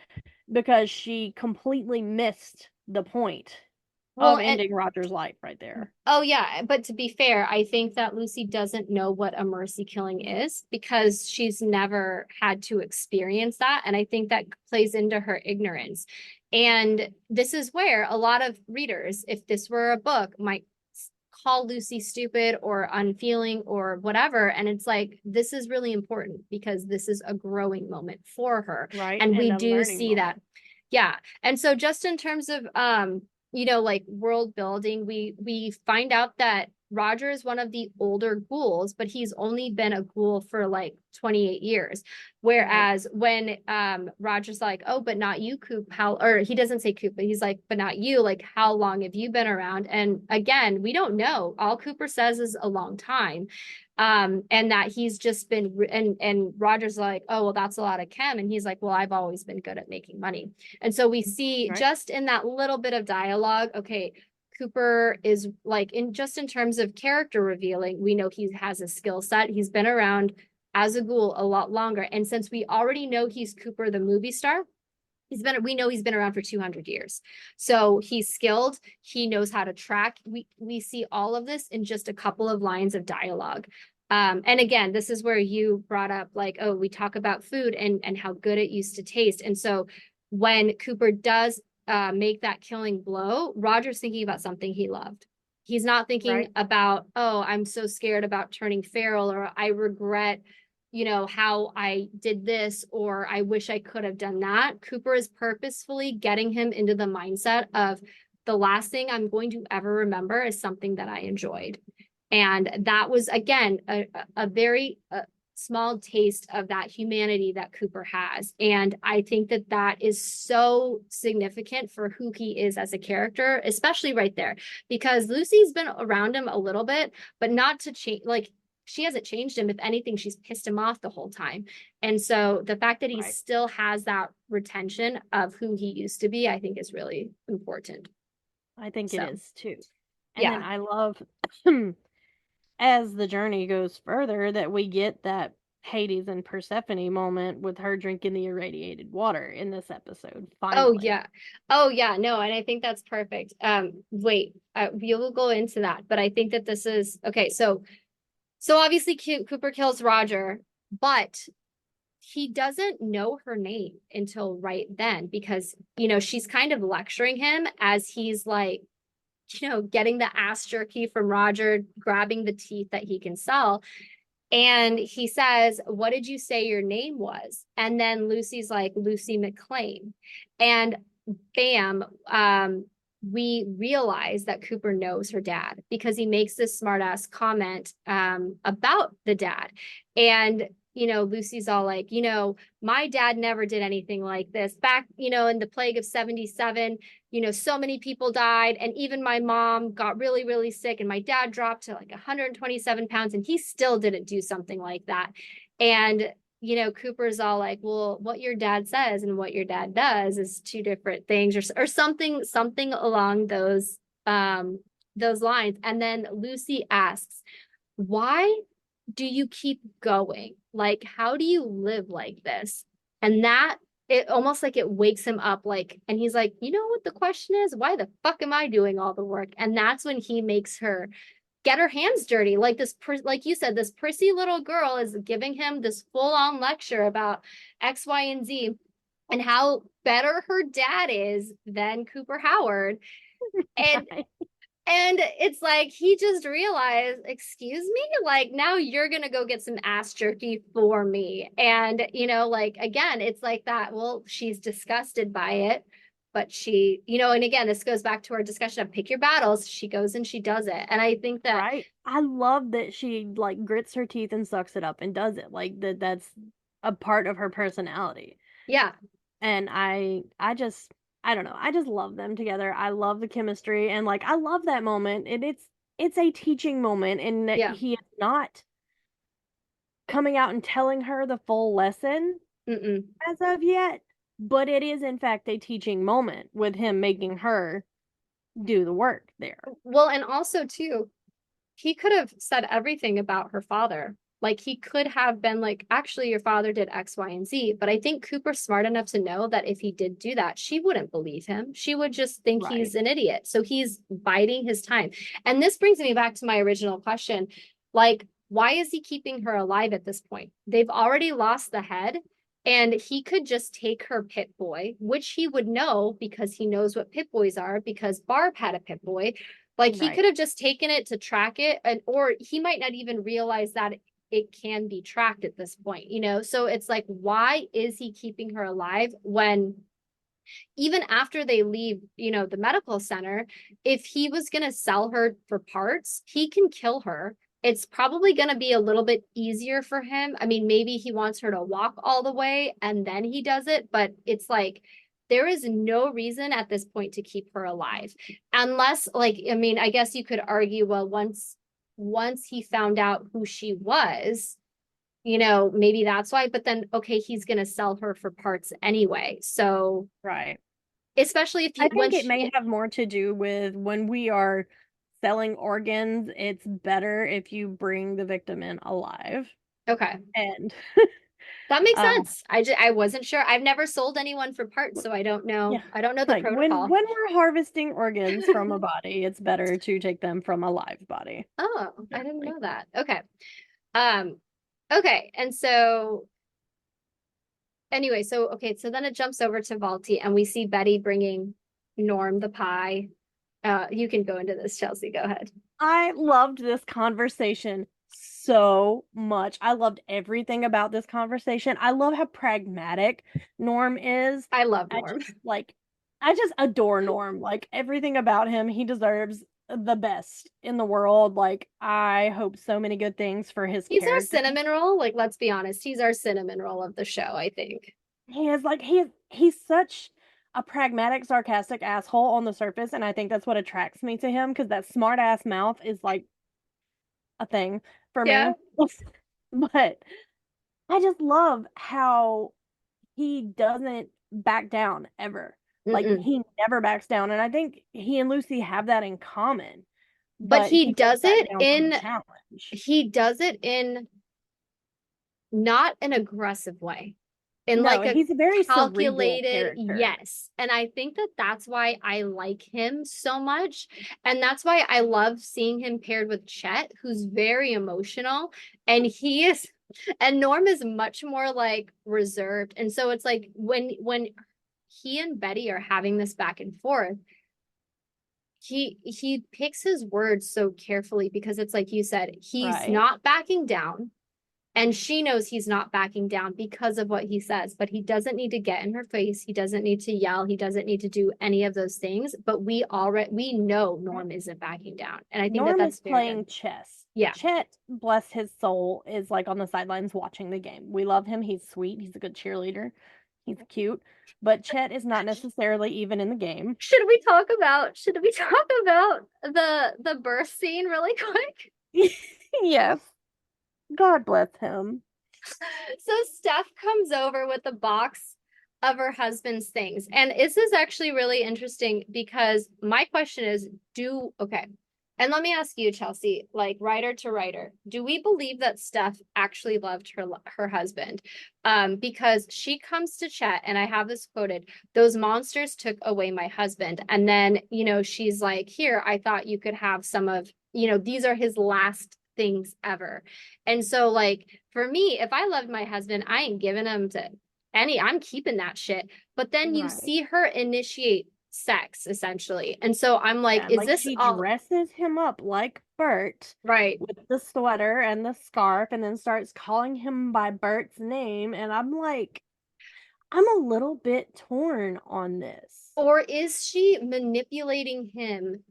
because she completely missed the point Well, of and ending Roger's life right there. oh yeah, but to be fair, I think that Lucy doesn't know what a mercy killing is because she's never had to experience that. And I think that plays into her ignorance. And this is where a lot of readers, if this were a book, might call Lucy stupid or unfeeling or whatever. And it's like, this is really important because this is a growing moment for her. Right? And we And a do learning see that. moment. Yeah. And so just in terms of like world building, we find out that Roger is one of the older ghouls, but he's only been a ghoul for like 28 years. Right. Whereas when Roger's like, oh, but not you, Coop, how, or he doesn't say Coop, but he's like, but not you, like, how long have you been around? And again, we don't know. All Cooper says is a long time. And that he's just been, and Roger's like, oh, well, that's a lot of chem. And he's like, well, I've always been good at making money. And so we see Right. just in that little bit of dialogue, okay, Cooper is like in terms of character revealing, we know he has a skill set. He's been around as a ghoul a lot longer. And since we already know he's Cooper the movie star, we know he's been around for 200 years. So he's skilled, he knows how to track. We see all of this in just a couple of lines of dialogue. And again, this is where you brought up like, oh, we talk about food and how good it used to taste. And so when Cooper does make that killing blow, Roger's thinking about something he loved. He's not thinking Right. about, oh, I'm so scared about turning feral, or I regret, how I did this, or I wish I could have done that. Cooper is purposefully getting him into the mindset of the last thing I'm going to ever remember is something that I enjoyed. And that was, again, a very small taste of that humanity that Cooper has. And I think that that is so significant for who he is as a character, especially right there, because Lucy's been around him a little bit, but not to change, like, she hasn't changed him. If anything, she's pissed him off the whole time. And so the fact that he Right. still has that retention of who he used to be, I think is really important. I think it So, is too. And then yeah. I love as the journey goes further that we get that Hades and Persephone moment with her drinking the irradiated water in this episode, Oh finally. yeah. Oh yeah. No, and I think that's perfect. Wait, we will go into that, but I think that this is okay. So obviously Cooper kills Roger, but he doesn't know her name until right then because she's kind of lecturing him as he's like getting the ass jerky from Roger, grabbing the teeth that he can sell. And he says, "What did you say your name was?" And then Lucy's like, "Lucy McLean." And bam, we realize that Cooper knows her dad because he makes this smartass comment about the dad. And Lucy's all like, my dad never did anything like this. Back, in the plague of 77, so many people died. And even my mom got really, really sick. And my dad dropped to like 127 pounds and he still didn't do something like that. And Cooper's all like, well, what your dad says and what your dad does is two different things, or something along those lines. And then Lucy asks, why do you keep going? Like, how do you live like this? And that it almost like it wakes him up, like, and he's like, you know what the question is? Why the fuck am I doing all the work? And that's when he makes her get her hands dirty. Like like you said, this prissy little girl is giving him this full-on lecture about X, Y, and Z and how better her dad is than Cooper Howard. And Right. and it's like he just realized, excuse me, like now you're gonna go get some ass jerky for me. And like again, it's like that. Well, she's disgusted by it, but and again, this goes back to our discussion of pick your battles. She goes and she does it. And I think that, Right. I love that she like grits her teeth and sucks it up and does it. Like that's a part of her personality. yeah, And I don't know. I just love them together. I love the chemistry and like I love that moment and it's a teaching moment and that yeah. he is not coming out and telling her the full lesson Mm-mm. as of yet, but it is in fact a teaching moment with him making her do the work there. Well, and also too, he could have said everything about her father. Like he could have been like, actually, your father did X, Y, and Z. But I think Cooper's smart enough to know that if he did do that, she wouldn't believe him. She would just think Right. he's an idiot. So he's biding his time. And this brings me back to my original question. Like, why is he keeping her alive at this point? They've already lost the head. And he could just take her pit boy, which he would know because he knows what pit boys are, because Barb had a pit boy. Like he Right. could have just taken it to track it, and or he might not even realize that it can be tracked at this point. So it's like, why is he keeping her alive when even after they leave, the medical center, if he was going to sell her for parts, he can kill her. It's probably going to be a little bit easier for him. I mean, maybe he wants her to walk all the way and then he does it, but it's like there is no reason at this point to keep her alive. Unless, like, I mean, I guess you could argue, well, once he found out who she was, maybe that's why, but then okay, he's going to sell her for parts anyway. So Right. especially if I you when think it may she, have more to do with when we are selling organs, it's better if you bring the victim in alive. okay, And that makes uh sense. I wasn't sure. I've never sold anyone for parts, so I don't know. yeah, I don't know the like protocol. when we're harvesting organs from a body, it's better to take them from a live body, Oh, I didn't generally. know that. Okay. Um, okay, and so anyway, so okay, so then it jumps over to Valti, and we see Betty bringing Norm the pie. You can go into this, Chelsea. Go ahead. I loved this conversation so much. I loved everything about this conversation. I love how pragmatic Norm is. I love I Norm. just like I just adore Norm. Like everything about him, he deserves the best in the world. Like I hope so many good things for his He's our character. cinnamon roll. Like, let's be honest, he's our cinnamon roll of the show, I think. He is like he's such a pragmatic, sarcastic asshole on the surface, and I think that's what attracts me to him because that smart ass mouth is like a thing for Yeah. me. But I just love how he doesn't back down ever. Like Mm-mm. he never backs down, and I think he and Lucy have that in common. But But he doesn't back down from a challenge. he does it in not an aggressive way, in No, like a he's a very cerebral calculated, character. yes. And I think that that's why I like him so much. And that's why I love seeing him paired with Chet, who's very emotional. And he is, and Norm is much more like reserved. And so it's like when he and Betty are having this back and forth, he picks his words so carefully because it's like you said, he's Right. not backing down. And she knows he's not backing down because of what he says, but he doesn't need to get in her face. He doesn't need to yell. He doesn't need to do any of those things. But we know Norm isn't backing down. And I think that Norm is that's very good. playing chess. Yeah. Chet, bless his soul, is like on the sidelines watching the game. We love him. He's sweet. He's a good cheerleader. He's cute. But Chet is not necessarily even in the game. Should we talk about the birth scene really quick? Yes. God bless him. So Steph comes over with a box of her husband's things. And this is actually really interesting because my question is, okay. And let me ask you, Chelsea, like writer to writer, do we believe that Steph actually loved her husband? Because she comes to chat, and I have this quoted, those monsters took away my husband. And then, she's like, here, I thought you could have some of, these are his last things ever. And so, like, for me, if I loved my husband, I ain't giving him to I'm keeping that shit. But then you Right. see her initiate sex essentially. And so I'm like, And is like this she all dresses him up like Bert right? with the sweater and the scarf and then starts calling him by Bert's name. And I'm like, I'm a little bit torn on this. Or is she manipulating him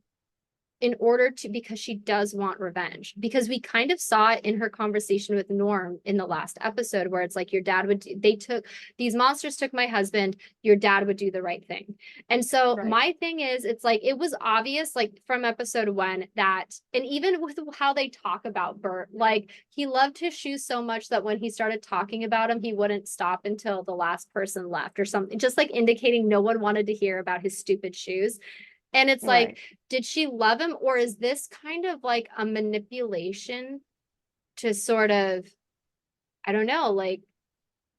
in order to because she does want revenge because we kind of saw it in her conversation with Norm in the last episode where it's like your dad would they took these monsters took my husband, your dad would do the right thing. And so Right. my thing is it's like it was obvious like from episode 1 that and even with how they talk about Bert, like he loved his shoes so much that when he started talking about him he wouldn't stop until the last person left or something, just like indicating no one wanted to hear about his stupid shoes. And it's like, Right. did she love him, or is this kind of like a manipulation to sort of, I don't know, like,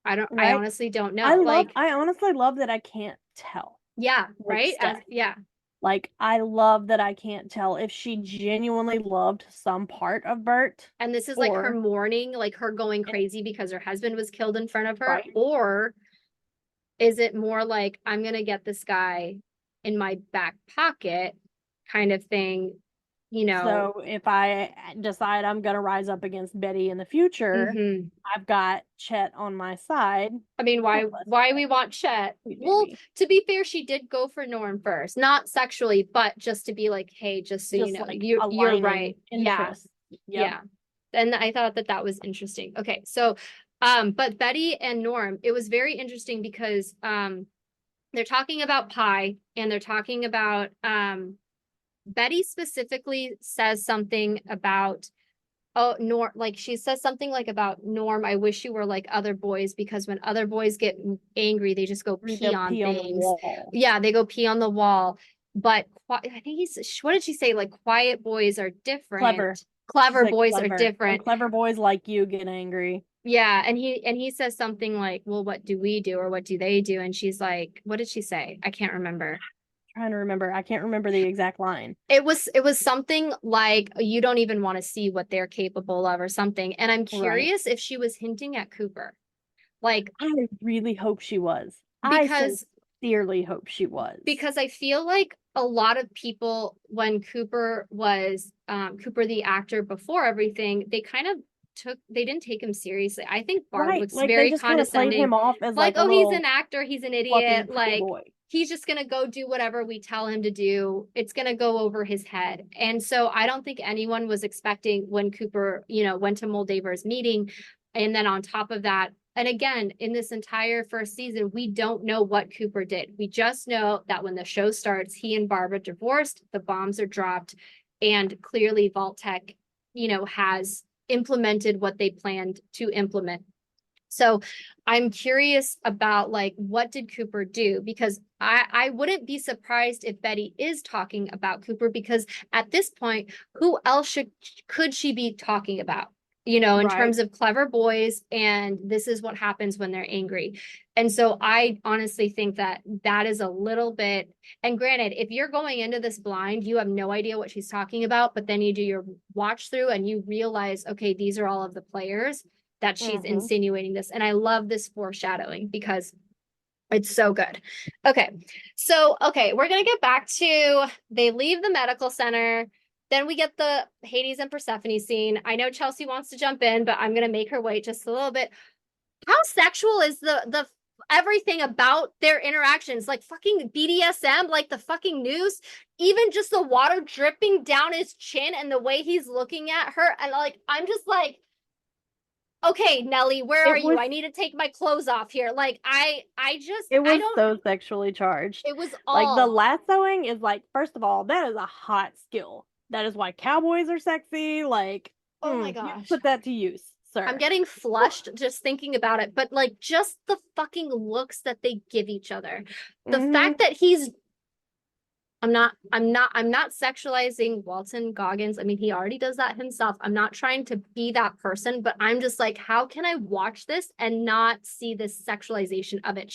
I Right. honestly don't know. Like, I honestly love that I can't tell yeah, with right? Steph. Yeah. Like, I love that I can't tell if she genuinely loved some part of Bert And this is like her or, mourning, like her going crazy because her husband was killed in front of her, right. or is it more like, I'm going to get this guy in my back pocket kind of thing, you know? So if I decide I'm gonna rise up against Betty in the future, Mhm. I've got Chet on my side. I mean, God why bless why Chet, we want Chet? sweet Well, baby. to be fair, she did go for Norm first, not sexually, but just to be like, hey, just so you Just know, like you're aligning right. Yeah, interests. Yep. yeah. And I thought that that was interesting. Okay, so but Betty and Norm, it was very interesting because they're talking about pie and they're talking about Betty specifically says something about oh, Norm, like she says something like about Norm, I wish you were like other boys because when other boys get angry, they just go Read pee the on pee on the things. wall. Yeah, they go pee on the wall. But I think what did she say? Like, quiet boys are Clever. different, She clever said boys are clever. And different. clever boys like you get angry. Yeah, and he says something like, well, what do we do or what do they do? And she's like, what did she say? I can't remember. trying to remember. I can't remember the exact line. It was something like you don't even want to see what they're capable of or something. And I'm Right. curious if she was hinting at Cooper. Like I really hope she was. I because sincerely hope she was. because I feel like a lot of people when Cooper was Cooper the actor before everything, they didn't take him seriously. I think Barb Right. was Like they very just kind of played condescending, him off as like, like a oh, he's an little actor, he's an fluffy, idiot, pretty like boy. he's just gonna go do whatever we tell him to do. It's gonna go over his head. And so I don't think anyone was expecting when Cooper, went to Moldaver's meeting. And then on top of that, and again, in this entire first season, we don't know what Cooper did. We just know that when the show starts, he and Barbara divorced, the bombs are dropped, and clearly Vault-Tec, has implemented what they planned to implement. So I'm curious about like what did Cooper do? Because I wouldn't be surprised if Betty is talking about Cooper because at this point, who else could she be talking about? In Right. terms of clever boys, and this is what happens when they're angry. And so I honestly think that that is a little bit, and granted, if you're going into this blind, you have no idea what she's talking about, but then you do your watch through and you realize, okay, these are all of the players that she's Mm-hmm. insinuating this. And I love this foreshadowing because it's so good. Okay. So, okay, we're going to get back to they leave the medical center. Then we get the Hades and Persephone scene. I know Chelsea wants to jump in, but I'm going to make her wait just a little bit. How sexual is the everything about their interactions? Like fucking BDSM, like the fucking news, even just the water dripping down his chin and the way he's looking at her. And like, I'm just like, okay, Nelly, where are It you? was I need to take my clothes off here. Like I just it I was don't so sexually charged. it was Like the all lassoing is like, first of all, that is a hot skill. That is why cowboys are sexy. Like, oh my you gosh. put that to use, I'm sir. getting flushed just thinking about it, but like just the fucking looks that they give each other. The Mm-hmm. fact that I'm not sexualizing Walton Goggins. I mean, he already does that himself. I'm not trying to be that person, but I'm just like, how can I watch this and not see this sexualization of it?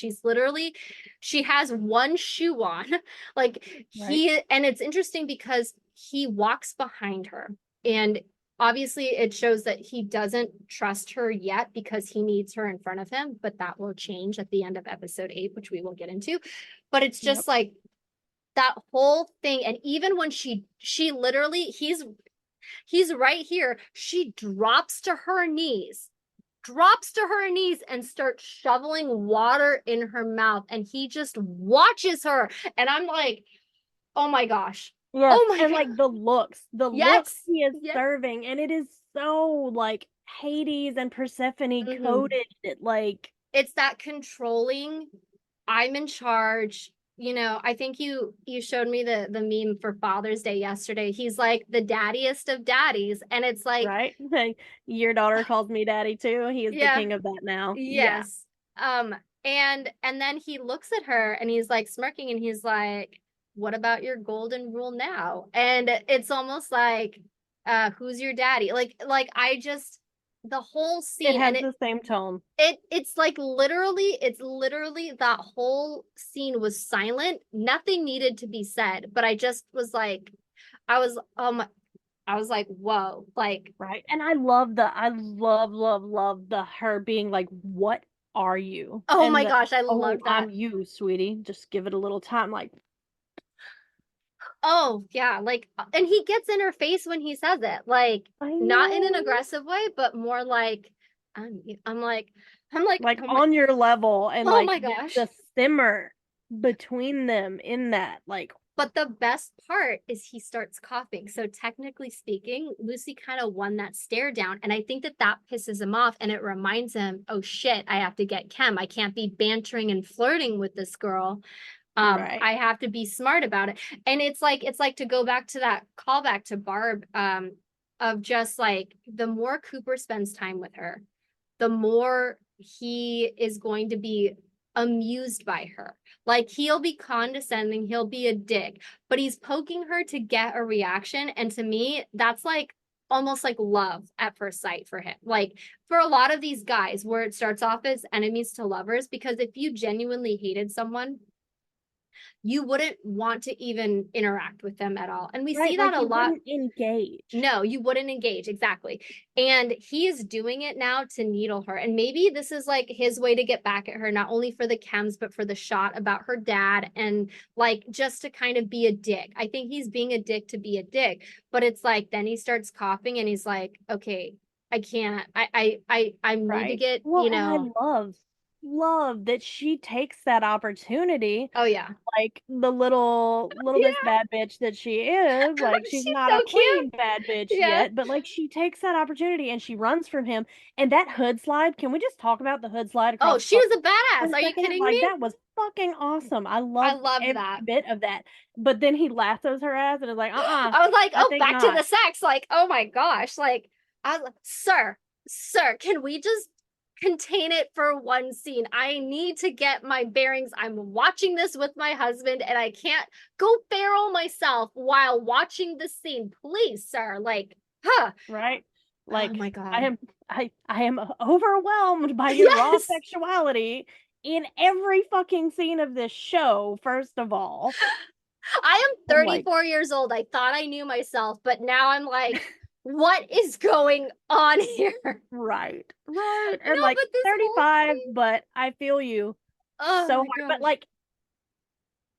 She has one shoe on. Like Right. and it's interesting because he walks behind her and obviously it shows that he doesn't trust her yet because he needs her in front of him, but that will change at the end of episode 8, which we will get into. But it's Yep. just like that whole thing. And even when she literally he's right here, she drops to her knees and starts shoveling water in her mouth and he just watches her and I'm like, oh my gosh, Yes, oh my and god, like the looks yes, he is yes. serving, and it is so like Hades and Persephone Mm-hmm. coded. Like, It's that controlling, I'm in charge. I think you showed me the meme for Father's Day yesterday. He's like the daddiest of daddies, and it's like, right? Like, your daughter calls me daddy too. He is the yeah, king of that now. Yeah, yes. And then he looks at her and he's like smirking and he's like, "What about your golden rule now?" And it's almost like, who's your daddy? Like I just the whole it scene and has it the same tone. it's like it's literally that whole scene was silent. Nothing needed to be said, but I just was like, I was like, whoa, like, Right. And I love the her being like, what are you? oh my And the, gosh, I oh, loved I'm that. you, sweetie. Just give it a little time. Like, Oh, yeah, like and he gets in her face when he says it. Like I not in an know. aggressive way, but more like I'm like, Like on your level and oh like my gosh. the simmer between them in that. Like, But the best part is he starts coughing. So technically speaking, Lucy kind of won that stare down. And I think that that pisses him off and it reminds him, oh shit, I have to get Kem. I can't be bantering and flirting with this girl. right. I have to be smart about it. And it's like to go back to that callback to Barb, of just like the more Cooper spends time with her, the more he is going to be amused by her. Like he'll be condescending, he'll be a dick, but he's poking her to get a reaction. And to me, that's like almost like love at first sight for him. Like for a lot of these guys, where it starts off as enemies to lovers, because if you genuinely hated someone, you wouldn't want to even interact with them at all. And we see Right? that Like a you lot. wouldn't engage. No, you wouldn't engage. Exactly. And he is doing it now to needle her. And maybe this is like his way to get back at her, not only for the chems, but for the shot about her dad and like just to kind of be a dick. I think he's being a dick to be a dick. But it's like then he starts coughing and he's like, okay, I can't. I need to Right. get, Well, and I love that she takes that opportunity, oh yeah. like the little Miss Yeah. Bad Bitch that she is. Like she's She's not a so cute. queen bad bitch Yeah. yet, but like she takes that opportunity and she runs from him. And that hood slide, can we just talk about the hood slide Oh, across the she front was a for badass. a Are you second? kidding Like me? that was fucking awesome. I I loved loved every that. bit of that. But then he lassos her ass and is like, I was like, I oh, think back to not. the sex. Like, oh my gosh. Like, I was like, sir, can we just contain it for one scene? I need to get my bearings. I'm watching this with my husband and I can't go feral myself while watching this scene. Please, sir. Like, huh. Right? Oh Like my I God. am I am overwhelmed by your raw Yes. sexuality in every fucking scene of this show, first of all. I am And like 34 years old. I thought I knew myself, but now I'm like, what is going on here? right, right. No, And like but this whole 35, thing. but I feel you Oh so my hard. But gosh. like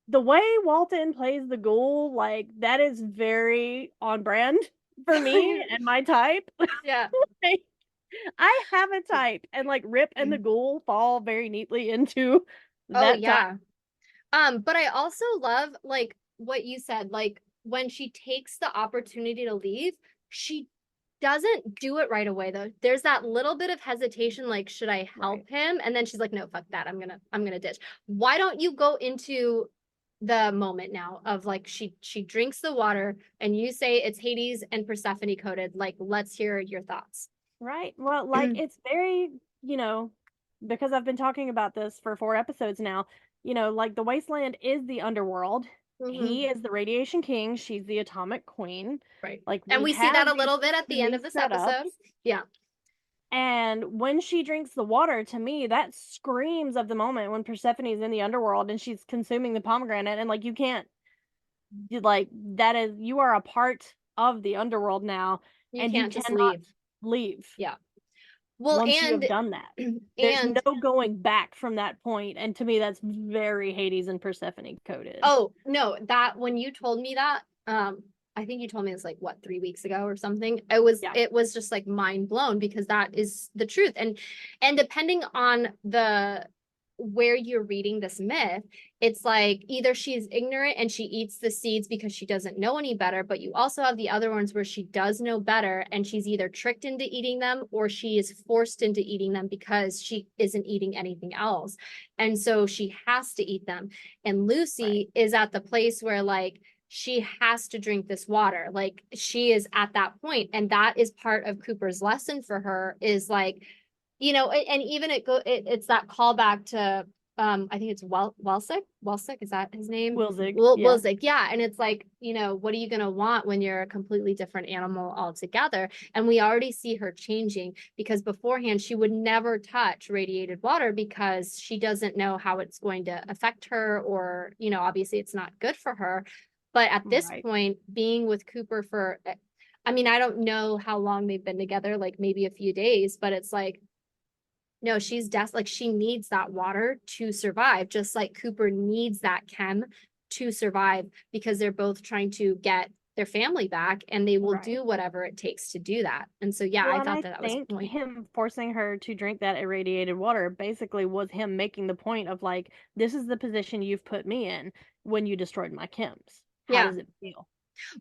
the way Walton plays the ghoul, like that is very on brand for me and my type. Yeah. Like, I have a type, and like Rip and the ghoul fall very neatly into Oh that type. yeah. But I also love like what you said, like when she takes the opportunity to leave, she doesn't do it right away though. There's that little bit of hesitation, like, should I Right. help him? And then she's like, no, fuck that. I'm gonna ditch. Why don't you go into the moment now of like she drinks the water and you say it's Hades and Persephone coded. Like, let's hear your thoughts. Right. Well, like it's very, because I've been talking about this for 4 episodes now, like the Wasteland is the underworld. Mm-hmm. He is the Radiation King. She's the Atomic Queen. Right. Like And we we see that have a these little bit at the end of this setups. episode. Yeah. And when she drinks the water, to me, that screams of the moment when Persephone's in the underworld and she's consuming the pomegranate. And like, you can't, like, that is, you are a part of the underworld now, You and you can't just cannot leave. leave Yeah. Well, once you have done that. There's and no going back from that point. And to me, that's very Hades and Persephone coded. oh no, that when you told me that, I think you told me it's like what 3 weeks ago or something. Yeah. It was just like mind blown because that is the truth. And depending on the where you're reading this myth, it's like either she's ignorant and she eats the seeds because she doesn't know any better, but you also have the other ones where she does know better and she's either tricked into eating them or she is forced into eating them because she isn't eating anything else. And so she has to eat them. And Right. Lucy is at the place where like she has to drink this water. Like she is at that point, and that is part of Cooper's lesson for her is like, and even it's that callback to I think it's Welsick, is that his name? Wilzig. Yeah. Wilzig, yeah. And it's like, what are you gonna want when you're a completely different animal altogether? And we already see her changing because beforehand she would never touch radiated water because she doesn't know how it's going to affect her, or obviously it's not good for her. But at this Right. point, being with Cooper for I mean, I don't know how long they've been together, like maybe a few days, but it's like no, like she needs that water to survive, just like Cooper needs that chem to survive because they're both trying to get their family back and they will Right. do whatever it takes to do that. And so, yeah, Well, I and thought I that that was a think point. him forcing her to drink that irradiated water basically was him making the point of like, this is the position you've put me in when you destroyed my chems. How Yeah. does it feel?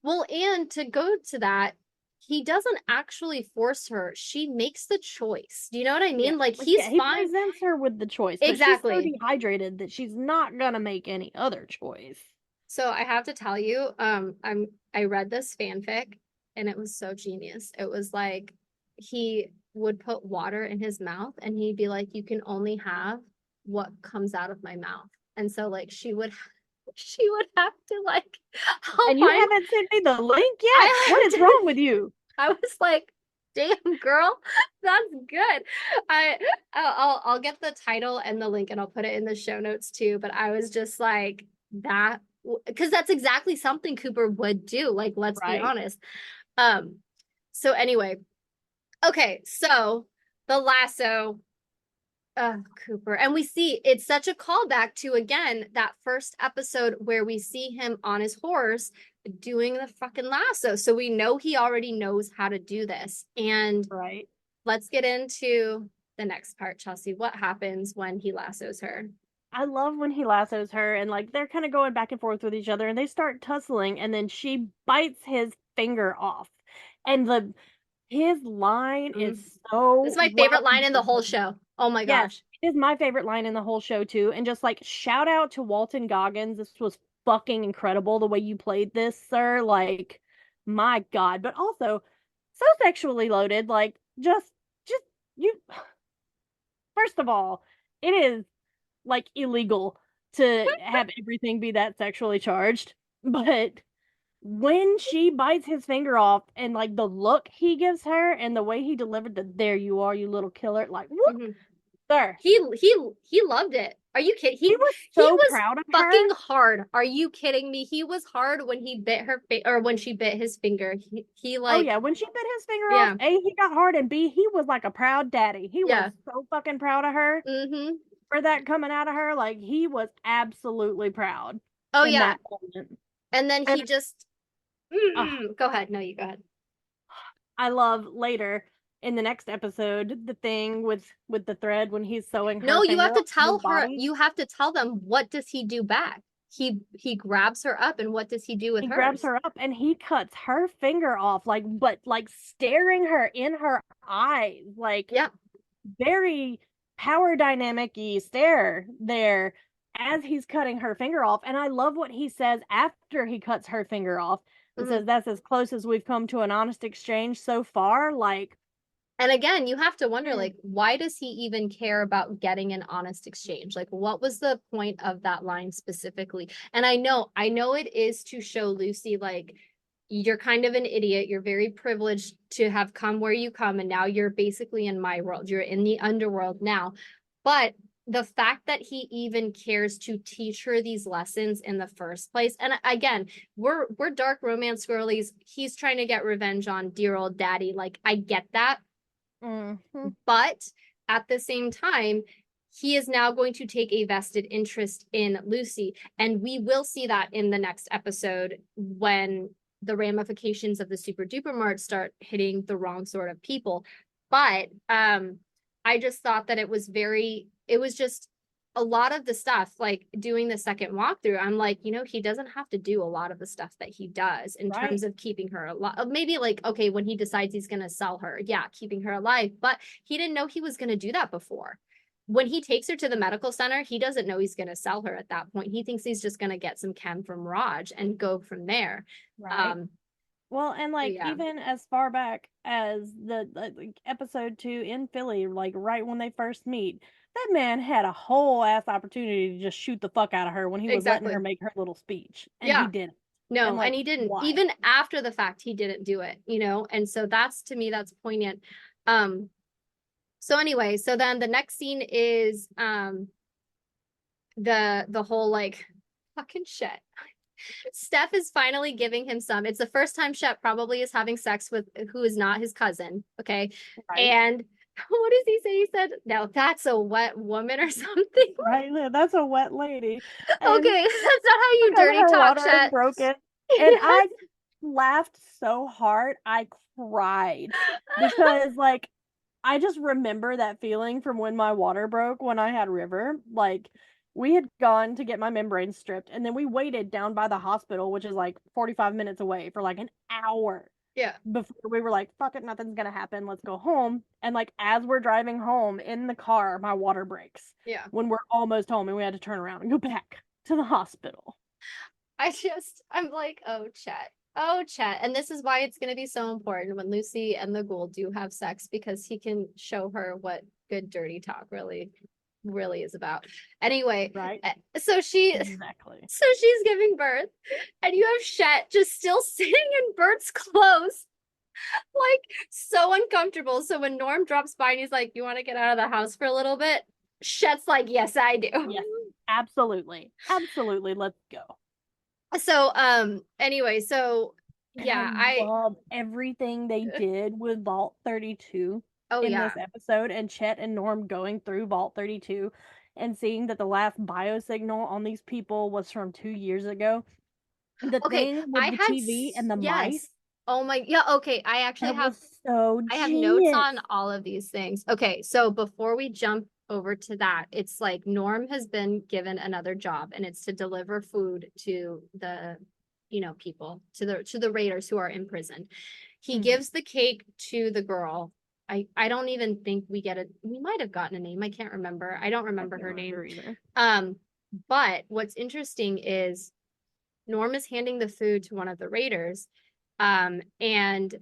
Well, and to go to that, he doesn't actually force her. She makes the choice. Do you know what I Yeah. mean? Like Like, yeah, he's he fine. presents her with the choice, but she's so Exactly. dehydrated that she's not gonna make any other choice. So I have to tell you, I read this fanfic and it was so genius. It was like he would put water in his mouth and he'd be like, you can only have what comes out of my mouth. And so like she would have to like oh And you my haven't sent me the link yet? What I is did wrong with you? I was like, damn girl, that's good. I'll get the title and the link and I'll put it in the show notes too. But I was just like that because that's exactly something Cooper would do. Like, let's be Right. honest. Um, so anyway, okay, so the lasso, Cooper, and we see it's such a callback to again that first episode where we see him on his horse doing the fucking lasso. So we know he already knows how to do this. And Right. let's get into the next part, Chelsea. What happens when he lassos her? I love when he lassos her and like they're kind of going back and forth with each other and they start tussling and then she bites his finger off. And the his line Mm. is This is so my favorite well line in the whole delivered. show. Oh my Yes, gosh. it is my favorite line in the whole show too. And just like shout out to Walton Goggins. This was fucking incredible the way you played this, sir. Like, my God. But also so sexually loaded. Like, just you first of all, it is like illegal to have everything be that sexually charged. But when she bites his finger off and like the look he gives her and the way he delivered the there you are, you little killer, like, whoop, Mhm. sir. He loved it. Are you kidding? He was He so was proud of her. fucking hard. Are you kidding me? He was hard when he bit or when she bit his finger. He Oh like yeah, when she bit his finger off, yeah. A, he got hard, and B, he was like a proud daddy. He was Yeah. so fucking proud of her Mm-hmm. for that coming out of her. Like he was absolutely proud Oh in yeah. that moment. And then And he just uh, go ahead. No, you go ahead. I love later in the next episode the thing with the thread when he's sewing her No, you have finger to on his tell her. body. You have to tell them what does he do back. He grabs her up, and what does he do with He grabs hers? her up and he cuts her finger off, like, but like staring her in her eyes, like Yeah. very power dynamic y stare there as he's cutting her finger off. And I love what he says after he cuts her finger off. It Mm-hmm. says, that's as close as we've come to an honest exchange so far. Like, And again, you have to wonder, mm, like, why does he even care about getting an honest exchange? Like, what was the point of that line specifically? And I know it is to show Lucy, like, you're kind of an idiot. You're very privileged to have come where you come, and now you're basically in my world. You're in the underworld now. But the fact that he even cares to teach her these lessons in the first place, and again, we're dark romance girlies. He's trying to get revenge on dear old daddy. Like, I get that, mm-hmm, but at the same time, he is now going to take a vested interest in Lucy. And we will see that in the next episode when the ramifications of the super duper mart start hitting the wrong sort of people. But I just thought that it was just a lot of the stuff, like doing the second walkthrough, I'm like, he doesn't have to do a lot of the stuff that he does in right, terms of keeping her alive. Maybe like, okay, when he decides he's going to sell her, yeah, keeping her alive, but he didn't know he was going to do that before. When he takes her to the medical center, he doesn't know he's going to sell her at that point. He thinks he's just going to get some chem from Raj and go from there. right. Um, Well, and like yeah, even as far back as the like, episode 2 in Philly, like right when they first meet, that man had a whole ass opportunity to just shoot the fuck out of her when he was letting her exactly. make her little speech, and he Yeah. didn't. And No, and like, he didn't. why? Even after the fact, he didn't do it. And so that's to me, that's poignant. Um, so anyway, so then the next scene is the whole like fucking shit. Steph is finally giving him some. It's the first time Shep probably is having sex with who is not his cousin. Okay. Right, And what does he say? He said, "Now that's a wet woman or something." right. Yeah, that's a wet lady, and Okay, that's not how you because dirty her talk, water is Chet. broken, and Yes. I laughed so hard I cried because like I just remember that feeling from when my water broke when I had River. Like, we had gone to get my membrane stripped, and then we waited down by the hospital, which is like 45 minutes away, for like an hour Yeah. before we were like, fuck it, nothing's gonna happen. Let's go home. And like, as we're driving home in the car, my water breaks Yeah. when we're almost home, and we had to turn around and go back to the hospital. I'm like, oh, Chet. Oh, Chet. And this is why it's going to be so important when Lucy and the ghoul do have sex because he can show her what good dirty talk really is about. Anyway, Right? so Exactly. she's giving birth and you have Chet just still sitting in Bert's clothes, like so uncomfortable. So when Norm drops by and he's like, "You want to get out of the house for a little bit?" Chet's like, "Yes, I do." Yes, Absolutely. Absolutely. Let's go. So anyway, so And I yeah, I love everything they did with Vault 32 oh in this yeah. episode, and Chet and Norm going through Vault 32 and seeing that the last biosignal on these people was from 2 years ago. The Okay, thing I with the had TV and the mice, yes. Oh my yeah, okay. that was so I have notes genius. on all of these things. Okay, so before we jump over to that, it's like Norm has been given another job and it's to deliver food to the, people, to the raiders who are imprisoned. He Mhm. gives the cake to the girl. I don't even think we get it. We might have gotten a name. I can't remember. I don't I remember can't her name. remember either. Um, but what's interesting is Norm is handing the food to one of the raiders. And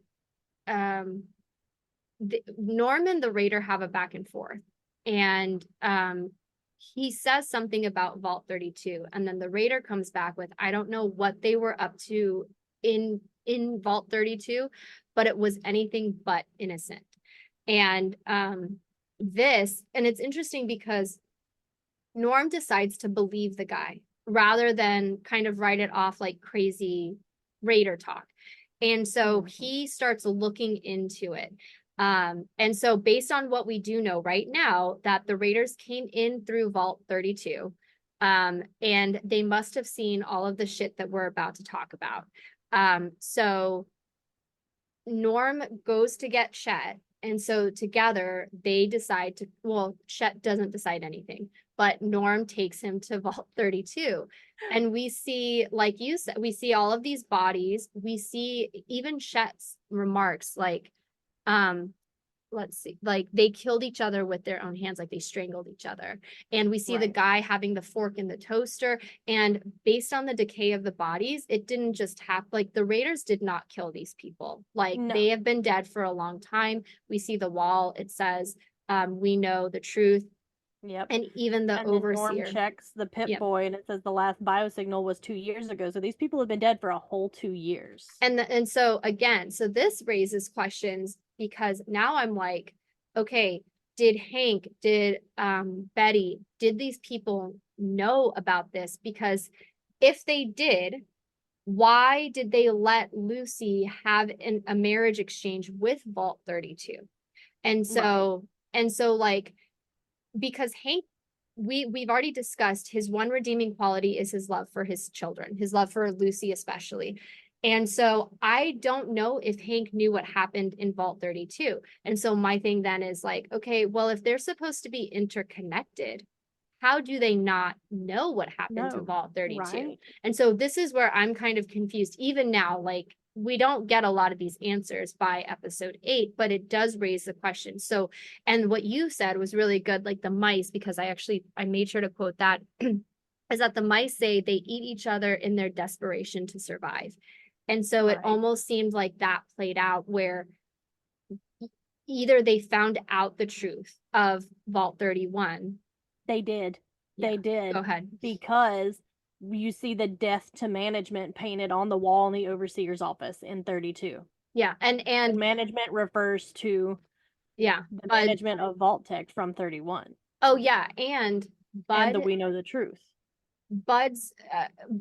um Norm and the Raider have a back and forth, and he says something about Vault 32, and then the Raider comes back with, I don't know what they were up to in Vault 32, but it was anything but innocent. And it's interesting because Norm decides to believe the guy rather than kind of write it off like crazy Raider talk. And so Mhm. he starts looking into it. And so based on what we do know right now, that the Raiders came in through Vault 32, and they must have seen all of the shit that we're about to talk about. So Norm goes to get Chet. And so together they decide to, well, Chet doesn't decide anything, but Norm takes him to Vault 32. And we see, like you said, we see all of these bodies. We see even Chet's remarks like, um, let's see, like they killed each other with their own hands, like they strangled each other. And we see the Right. guy having the fork in the toaster. And based on the decay of the bodies, it didn't just happen. Like the Raiders did not kill these people. Like they No. have been dead for a long time. We see the wall, it says, we know the truth. Yep. And even the And then Norm overseer. checks the Pip Yeah. Boy, and it says the last biosignal was 2 years ago. So these people have been dead for a whole 2 years. And so again, so this raises questions because now I'm like, okay, did Hank, did Betty, did these people know about this? Because if they did, why did they let Lucy have a marriage exchange with Vault 32? And Right. so like, because Hank, we've already discussed his one redeeming quality is his love for his children, his love for Lucy especially. And so I don't know if Hank knew what happened in Vault 32. And so my thing then is like, okay, well, if they're supposed to be interconnected, how do they not know what happened to No. Vault 32? Right. And so this is where I'm kind of confused. Even now, like we don't get a lot of these answers by episode 8, but it does raise the question. So, and what you said was really good, like the mice, because I made sure to quote that is that the mice say they eat each other in their desperation to survive. And so it Right. almost seemed like that played out where either they found out the truth of Vault 31. They did. Yeah, They go did. ahead. Because you see the death to management painted on the wall in the overseer's office in 32. Yeah, And and management refers to yeah, the Bud. management of Vault Tech from 31 Oh yeah, and and the Bud. We Know the Truth. Bud's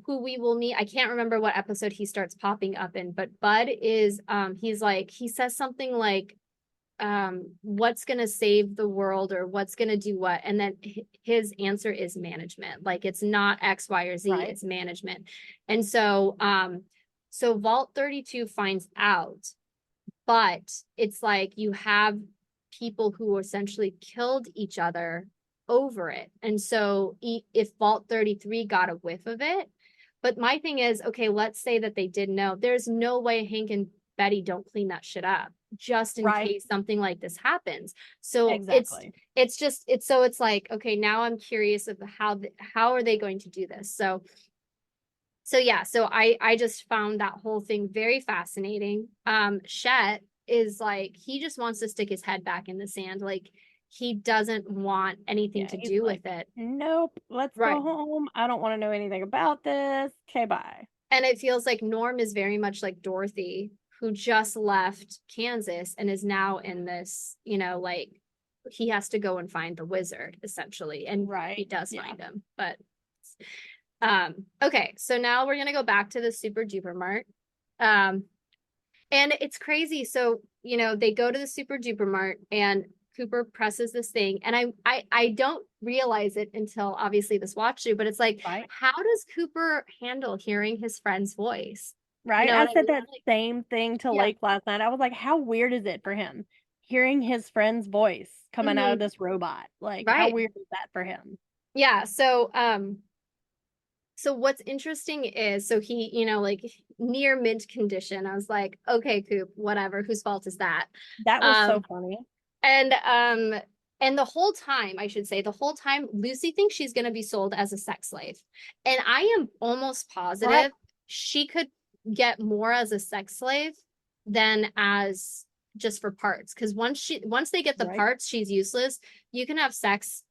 who we will meet. I can't remember what episode he starts popping up in, but Bud is he's like he says something like what's going to save the world or what's going to do what, and then his answer is management. Like it's not X, Y, or Z, Right. it's management. And so so Vault 32 finds out, but it's like you have people who essentially killed each other over it. And so if Vault 33 got a whiff of it, but my thing is, okay, let's say that they did know. There's no way Hank and Betty don't clean that shit up just in Right. case something like this happens. So Exactly. it's like, okay, now I'm curious of how are they going to do this? So yeah, so I just found that whole thing very fascinating. Shet is like he just wants to stick his head back in the sand. Like he doesn't want anything Yeah, to he's do like, with it. nope, let's Right. go home. I don't want to know anything about this. Okay, bye. And it feels like Norm is very much like Dorothy, who just left Kansas and is now in this, like he has to go and find the wizard essentially. And he Right. does Yeah. find him. But Okay, so now we're gonna go back to the super duper mart. Um, and it's crazy. So, they go to the super duper mart and Cooper presses this thing. And I don't realize it until obviously this watch through, but it's like, Right. how does Cooper handle hearing his friend's voice? You Right. know I what I said mean? that Like, same thing to yeah. Lake last night. I was like, how weird is it for him hearing his friend's voice coming out of Hmm. this robot? Like, how Right. weird is that for him? Yeah. So what's interesting is so he, like near mint condition. I was like, okay, Coop, whatever, whose fault is that? That was so Um, funny. And and the whole time, I should say, the whole time, Lucy thinks she's going to be sold as a sex slave. And I am almost Right. positive she could get more as a sex slave than as just for parts. Because once they get the Right. parts, she's useless. You can have sex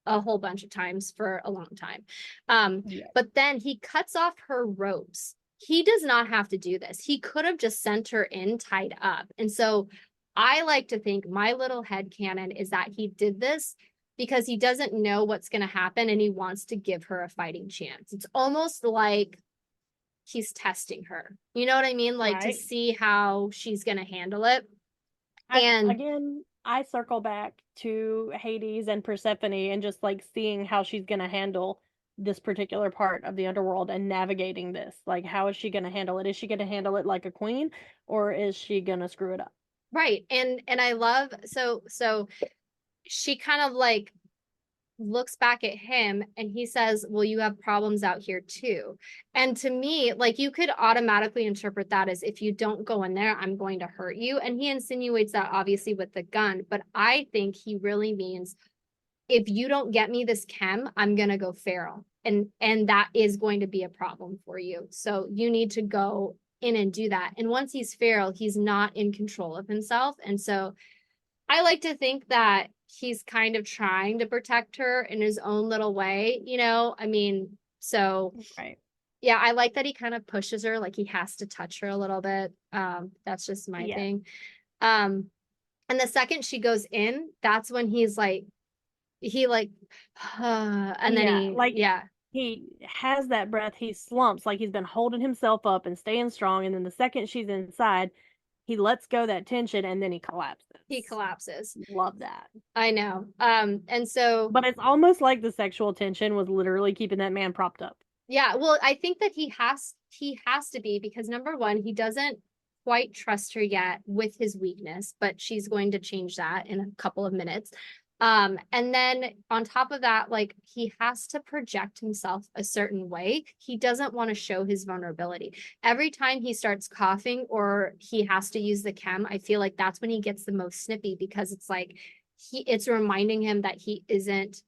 a whole bunch of times for a long time. Um, Yeah. but then he cuts off her ropes. He does not have to do this. He could have just sent her in tied up. And so I like to think my little head canon is that he did this because he doesn't know what's going to happen and he wants to give her a fighting chance. It's almost like he's testing her. You know what I mean? Like to Right. see how she's going to handle it. And I circle back to Hades and Persephone and just like seeing how she's going to handle this particular part of the underworld and navigating this. Like, how is she going to handle it? Is she going to handle it like a queen, or is she going to screw it up? right. And I love so she kind of like looks back at him and he says, well, you have problems out here too. And to me, like you could automatically interpret that as if you don't go in there, I'm going to hurt you. And he insinuates that obviously with the gun, but I think he really means if you don't get me this chem, I'm going to go feral. And that is going to be a problem for you. So you need to go in and do that. And once he's feral, he's not in control of himself. And so I like to think that he's kind of trying to protect her in his own little way. I mean, so Right. yeah, I like that he kind of pushes her, like he has to touch her a little bit. That's just my Yes. thing. Um, and the second she goes in, that's when he's like, he like, and then Yeah. he, Like, yeah, he has that breath, he slumps, like he's been holding himself up and staying strong. And then the second she's inside, he lets go that tension and then he he collapses. collapses. Love that. I know. And so But it's almost like the sexual tension was literally keeping that man propped up. yeah, well, I think that he has to be because number one, he doesn't quite trust her yet with his weakness, but she's going to change that in a couple of minutes. And then on top of that, like he has to project himself a certain way. He doesn't want to show his vulnerability. Every time he starts coughing or he has to use the chem, I feel like that's when he gets the most snippy because it's like it's reminding him that he isn't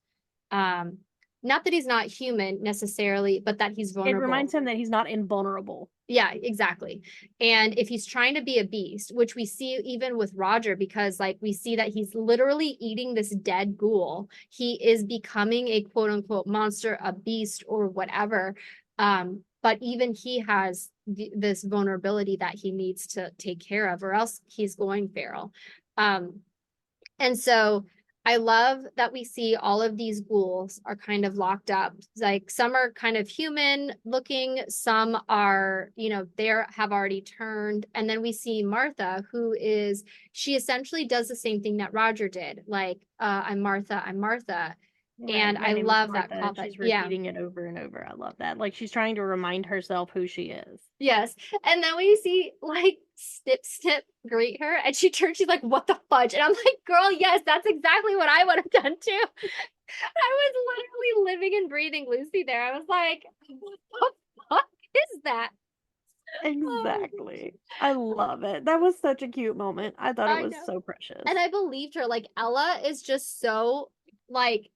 um not that he's not human necessarily, but that he's It vulnerable. reminds him that he's not invulnerable. Yeah, exactly. And if he's trying to be a beast, which we see even with Roger, because like we see that he's literally eating this dead ghoul, he is becoming a quote unquote monster, a beast, or whatever. But even he has this vulnerability that he needs to take care of, or else he's going feral. And so I love that we see all of these ghouls are kind of locked up. Like some are kind of human looking, some are, they have already turned. And then we see Martha, she essentially does the same thing that Roger did. Like, I'm Martha, I'm Martha. Right. And My I name is love that Martha, and callback. she's Yeah. repeating it over and over. I love that. Like, she's trying to remind herself who she is. Yes. And then we see like Snip Snip greet her and she turns, she's like, what the fudge? And I'm like, girl, yes, that's exactly what I would have done too. I was literally living and breathing Lucy there. I was like, what the fuck is that? Oh, Exactly. I love it. That was such a cute moment. I thought it I was know. so precious. And I believed her. Like Ella is just so like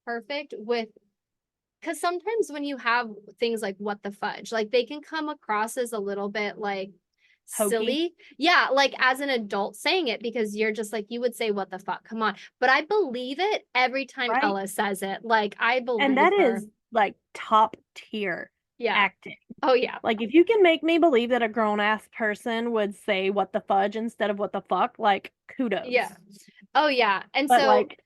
perfect with because sometimes when you have things like what the fudge, like they can come across as a little bit like Hokey, silly. Yeah, like as an adult saying it because you're just like you would say what the fuck. Come on. But I believe it every time right? Ella says it. Like I And believe that her. is like top tier Yeah. acting. Oh yeah. Like, if you can make me believe that a grown ass person would say what the fudge instead of what the fuck, like, kudos. Yeah. Oh yeah. And But so like,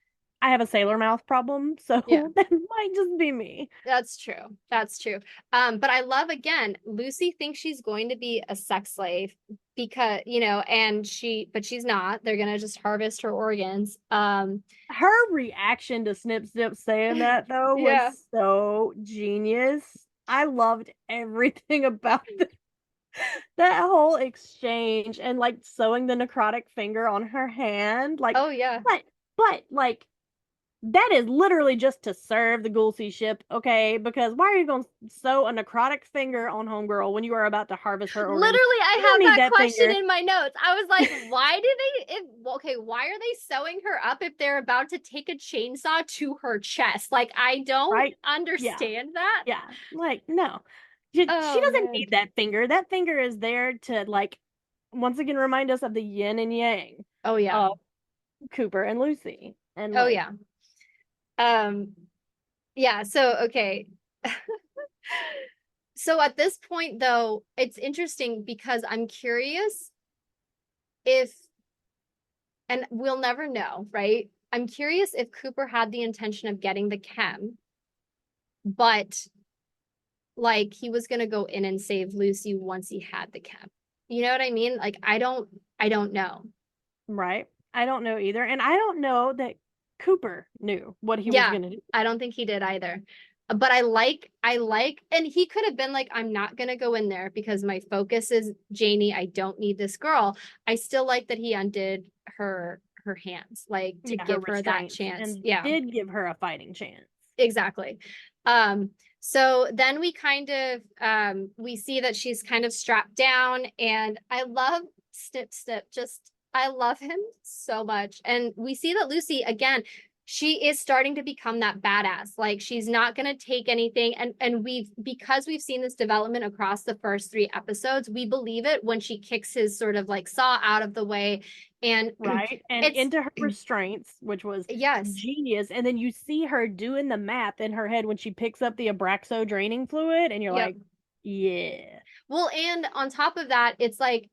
I have a sailor mouth problem, so Yeah. that might just be me. That's true. That's true. But I love again, Lucy thinks she's going to be a sex slave because, and but she's not. They're gonna just harvest her organs. Her reaction to Snip Snip saying that though was Yeah. so genius. I loved everything about that whole exchange and like sewing the necrotic finger on her hand. Oh yeah. But like that is literally just to serve the Ghoulsy ship, okay? Because why are you going to sew a necrotic finger on Homegirl when you are about to harvest her organs? Literally, I You don't have need that that question finger, in my notes. I was like, why do they okay, why are they sewing her up if they're about to take a chainsaw to her chest? Like, I don't right? Yeah, understand that. yeah. Like, no. She Oh doesn't man. need that finger. That finger is there to, like, once again remind us of the yin and yang Oh yeah. of Cooper and Lucy. And, Oh like, yeah. Um yeah, so okay. So at this point though, it's interesting because I'm curious if, and we'll never know, right? I'm curious if Cooper had the intention of getting the chem, but like he was gonna go in and save Lucy once he had the chem. You know what I mean? Like I don't know. right? I don't know either. And I don't know that Cooper knew what he was Yeah, going to do. I don't think he did either. But I like, and he could have been like, I'm not gonna go in there because my focus is Janie. I don't need this girl. I still like that he undid her hands, like to Yeah, her give her that restraints chance. and Yeah, did give her a fighting chance. exactly. So then we kind of we see that she's kind of strapped down, and I love Snip Snip. Just I love him so much. And we see that Lucy again, she is starting to become that badass. Like she's not gonna take anything. And because we've seen this development across the first three episodes, we believe it when she kicks his sort of like saw out of the way. And Right? And it's into her restraints, which was yes. genius. And then you see her doing the math in her head when she picks up the Abraxo draining fluid, and you're Yep. like, yeah, Well, and on top of that, it's like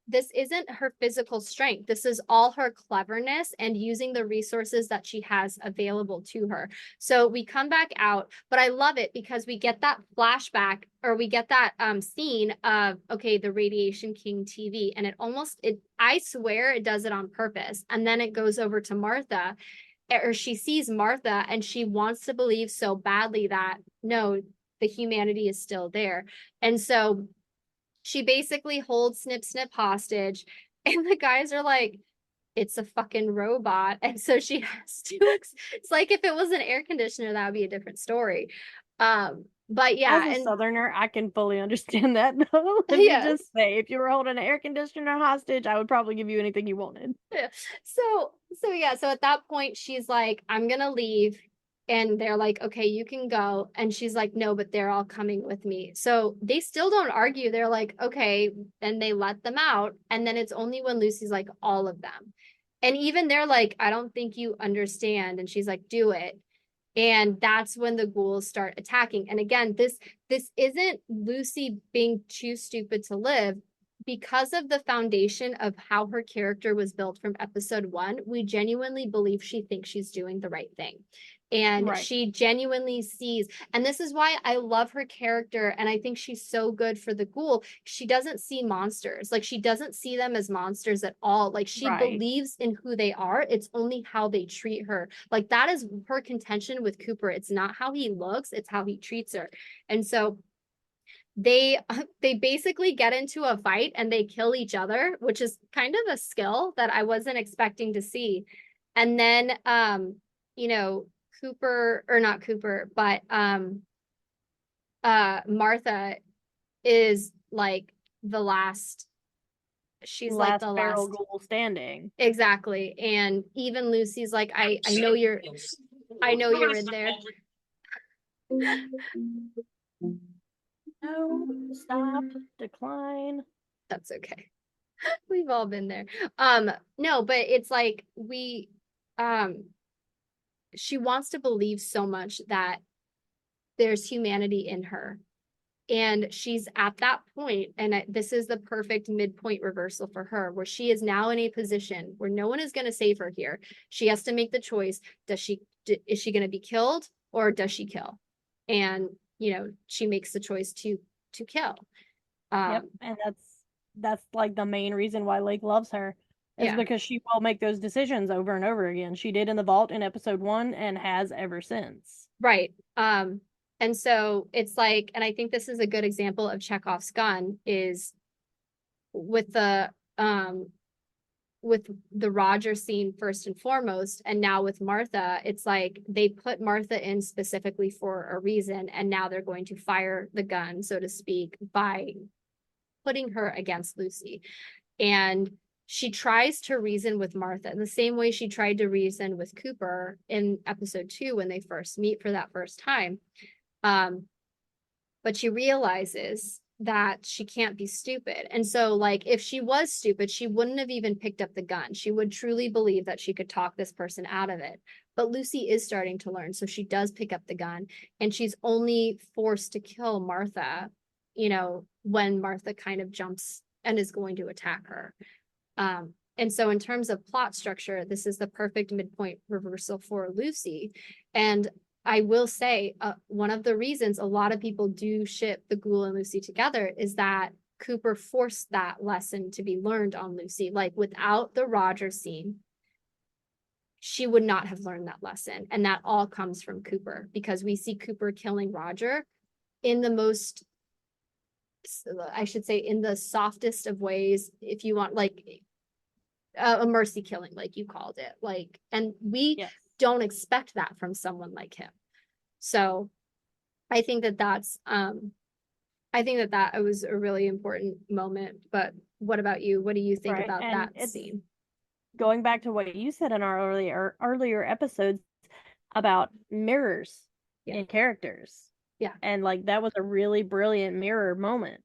this isn't her physical strength. This is all her cleverness and using the resources that she has available to her. So we come back out, but I love it because we get that flashback or we get that scene of okay, the Radiation King TV, and it I swear it does it on purpose. And then it goes over to Martha, or she sees Martha and she wants to believe so badly that no, the humanity is still there. And so she basically holds Snip Snip hostage, and the guys are like, it's a fucking robot. And so she has to, it's like if it was an air conditioner, that would be a different story. But as yeah, a and southerner, I can fully understand that though. Let me yes. just say, if you were holding an air conditioner hostage, I would probably give you anything you wanted. Yeah. So yeah, so at that point she's like, I'm gonna leave. And they're like, okay, you can go. And she's like, no, but they're all coming with me. So they still don't argue. They're like, okay, and they let them out. And then it's only when Lucy's like, all of them. And even they're like, I don't think you understand. And she's like, do it. And that's when the ghouls start attacking. And again, this isn't Lucy being too stupid to live. Because of the foundation of how her character was built from episode one, we genuinely believe she thinks she's doing the right thing. And Right, she genuinely sees, and this is why I love her character. And I think she's so good for the ghoul. She doesn't see monsters, like, she doesn't see them as monsters at all. Like, she right, believes in who they are. It's only how they treat her. Like, that is her contention with Cooper. It's not how he looks, it's how he treats her. And so they they basically get into a fight and they kill each other, which is kind of a skill that I wasn't expecting to see. And then you know, Cooper, or not Cooper, but Martha is like the last, she's like last the feral last. ghoul standing. Exactly. And even Lucy's like, I know you're in there. No, stop, decline. That's okay. We've all been there. No, but it's like um she wants to believe so much that there's humanity in her. And she's at that point, and this is the perfect midpoint reversal for her, where she is now in a position where no one is going to save her here. She has to make the choice. Is she going to be killed, or does she kill? And she makes the choice to kill. Yep, and that's like the main reason why Lake loves her is Yeah, because she will make those decisions over and over again. She did in the vault in episode 1 and has ever since. right. And so it's like, and I think this is a good example of Chekhov's gun is with the um with the Roger scene first and foremost, and now with Martha, it's like they put Martha in specifically for a reason, and now they're going to fire the gun, so to speak, by putting her against Lucy. And she tries to reason with Martha in the same way she tried to reason with Cooper in episode 2 when they first meet for that first time. Um, but she realizes that she can't be stupid. And so, like, if she was stupid, she wouldn't have even picked up the gun. She would truly believe that she could talk this person out of it. But Lucy is starting to learn. So she does pick up the gun, and she's only forced to kill Martha, when Martha kind of jumps and is going to attack her. And so, in terms of plot structure, this is the perfect midpoint reversal for Lucy. And I will say, one of the reasons a lot of people do ship the Ghoul and Lucy together is that Cooper forced that lesson to be learned on Lucy. Like, without the Roger scene, she would not have learned that lesson. And that all comes from Cooper, because we see Cooper killing Roger in the most, I should say, in the softest of ways, if you want, like a mercy killing, like you called it. Like, and we Yes. don't expect that from someone like him. So I think that was a really important moment. But what about you? What do you think Right. about And that it's scene? going back to what you said in our earlier episodes about mirrors Yeah. in characters. Yeah. And like that was a really brilliant mirror moment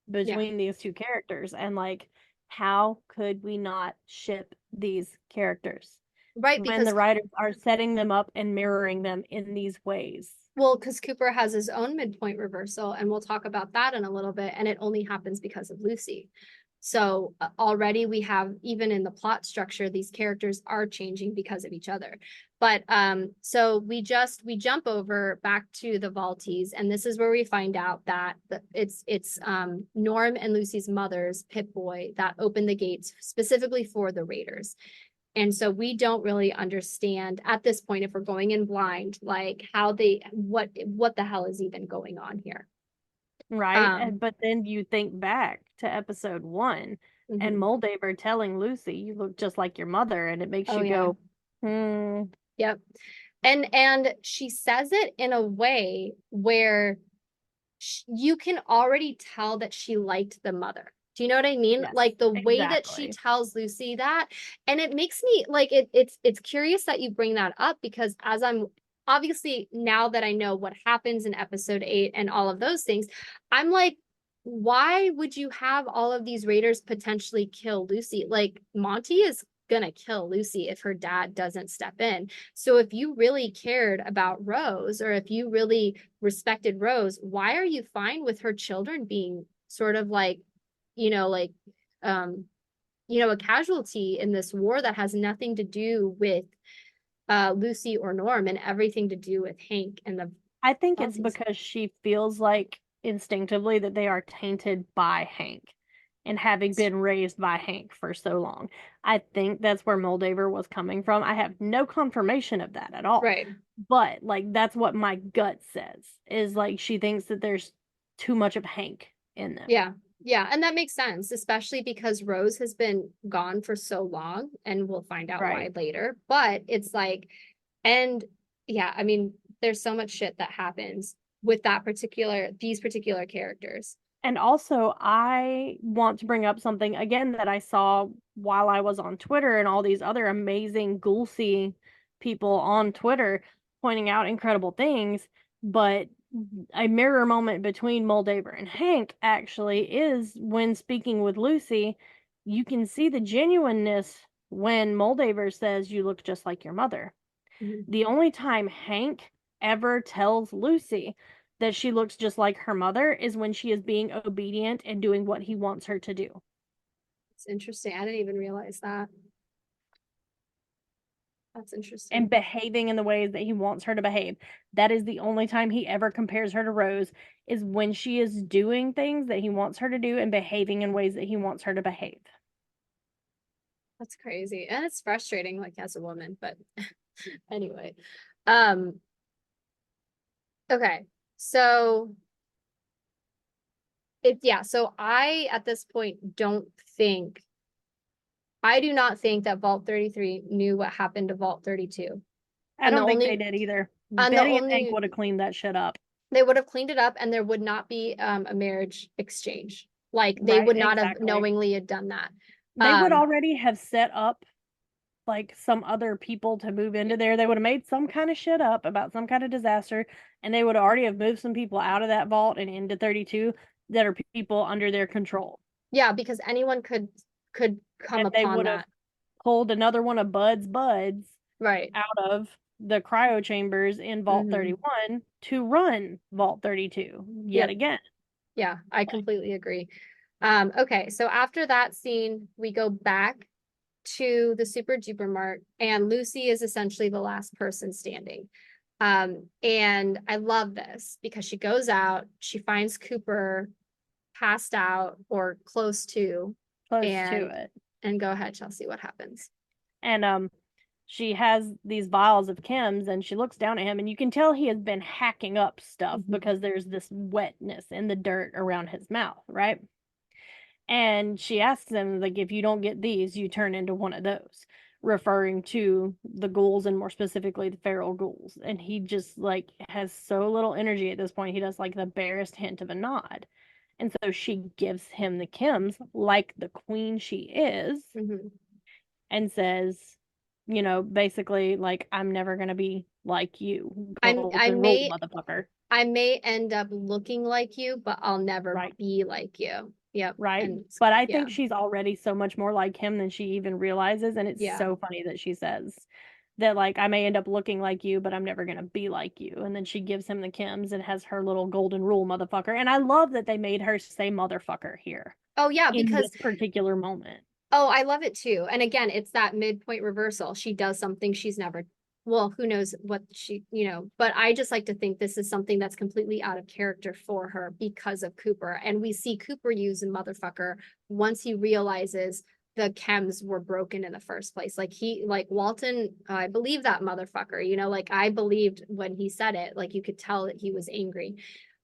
Yeah. between these two characters. And like, how could we not ship these characters Right, when because the writers are setting them up and mirroring them in these ways? well, because Cooper has his own midpoint reversal, and we'll talk about that in a little bit, and it only happens because of Lucy. So already we have, even in the plot structure, these characters are changing because of each other. But so we jump over back to the Vaulties, and this is where we find out that it's Norm and Lucy's mother's Pip Boy that opened the gates specifically for the Raiders. And so we don't really understand at this point, if we're going in blind, like what the hell is even going on here. Right? Um, But then you think back to episode 1 and mhm. Moldaver telling Lucy, you look just like your mother, and it makes Oh you yeah. go, hmm. Yep. And she says it in a way where you can already tell that she liked the mother. Do you know what I mean? Yes, Like the way that she exactly. tells Lucy that, and it makes me like it's curious that you bring that up, because as I'm obviously, now that I know what happens in episode 8 and all of those things, I'm like, why would you have all of these raiders potentially kill Lucy? Like, Monty is gonna kill Lucy if her dad doesn't step in. So if you really cared about Rose, or if you really respected Rose, why are you fine with her children being sort of like, like um, a casualty in this war that has nothing to do with Lucy or Norm, and everything to do with Hank and the I think it's Maltese? because she feels like instinctively that they are tainted by Hank and having been raised by Hank for so long. I think that's where Moldaver was coming from. I have no confirmation of that at all. Right. But like that's what my gut says is like she thinks that there's too much of Hank in them. Yeah. Yeah. And that makes sense, especially because Rose has been gone for so long, and we'll find out why Right. later. But it's like, and yeah, I mean, there's so much shit that happens with these particular characters. And also, I want to bring up something again that I saw while I was on Twitter and all these other amazing Ghouls people on Twitter pointing out incredible things. But a mirror moment between Moldaver and Hank actually is when speaking with Lucy, you can see the genuineness when Moldaver says, "You look just like your mother." Mhm. The only time Hank ever tells Lucy that she looks just like her mother is when she is being obedient and doing what he wants her to do It's interesting. I didn't even realize that. That's and interesting. behaving in the ways that he wants her to behave. That is the only time he ever compares her to Rose, is when she is doing things that he wants her to do and behaving in ways that he wants her to behave. That's crazy. And it's frustrating, like as a woman, but anyway. Um, okay. So so I at this point don't think I do not think that Vault 33 knew what happened to Vault 32. I And the don't think they only did either. and the Betty and Hank only would have cleaned that shit up. they would have cleaned it up and there would not be a marriage exchange. Like they Right, would not have exactly. knowingly had done that. They would Um, already have set up like some other people to move into there. They would have made some kind of shit up about some kind of disaster, and they would already have moved some people out of that vault and into 32 that are people under their control. yeah, because anyone could come And they upon would have that. pulled another one of Bud's buds Right. out of the cryo chambers in Vault Mm-hmm. 31 to run Vault 32 yet Yep. again. Yeah, I completely agree. Okay, so after that scene, we go back to the Super Duper Mart, and Lucy is essentially the last person standing. And I love this because she goes out, she finds Cooper passed out or close to, Close to and it. go ahead, Chelsea, what happens? And she has these vials of chems and she looks down at him and you can tell he has been hacking up stuff Mm-hmm. because there's this wetness in the dirt around his mouth, right? And she asks him, like, if you don't get these, you turn into one of those, referring to the ghouls and more specifically the feral ghouls. And he just like has so little energy at this point. He does like the barest hint of a nod. And so she gives him the chems like the queen she is Mm-hmm. and says, basically like I'm never gonna be like you, I golden rule, may motherfucker. I may end up looking like you, but I'll never Right. be like you. Yep. Right. And But I yeah, think she's already so much more like him than she even realizes. And it's yeah. so funny that she says that, like, I may end up looking like you, but I'm never going to be like you. And then she gives him the Kims and has her little golden rule, motherfucker. And I love that they made her say motherfucker here Oh yeah, in because this particular moment. oh, I love it too. And again, it's that midpoint reversal. She does something she's never, well, who knows what but I just like to think this is something that's completely out of character for her because of Cooper. And we see Cooper use a motherfucker once he realizes the chems were broken in the first place. Like Walton, I believe that motherfucker, like I believed when he said it, like you could tell that he was angry.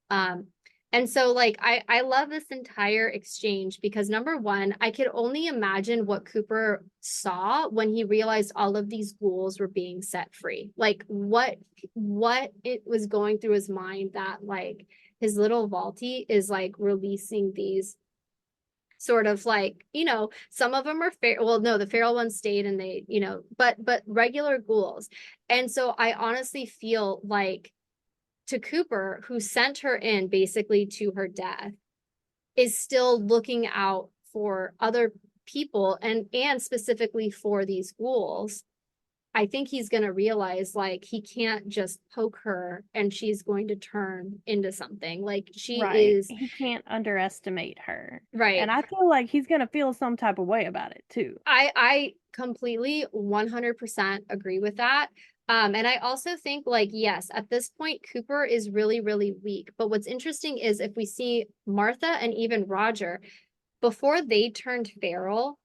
Um, and so like I love this entire exchange because number one, I could only imagine what Cooper saw when he realized all of these ghouls were being set free. Like what it was going through his mind that like his little Vaulty is like releasing these sort of like some of them are fair, well no, the feral ones stayed and they but regular ghouls. And so I honestly feel like to Cooper, who sent her in basically to her death, is still looking out for other people and specifically for these ghouls. I think he's going to realize like he can't just poke her and she's going to turn into something. Like she Right. is He can't underestimate her. right. And I feel like he's going to feel some type of way about it too. I completely 100% agree with that. And I also think like yes, at this point Cooper is really really weak. But what's interesting is if we see Martha and even Roger before they turned feral,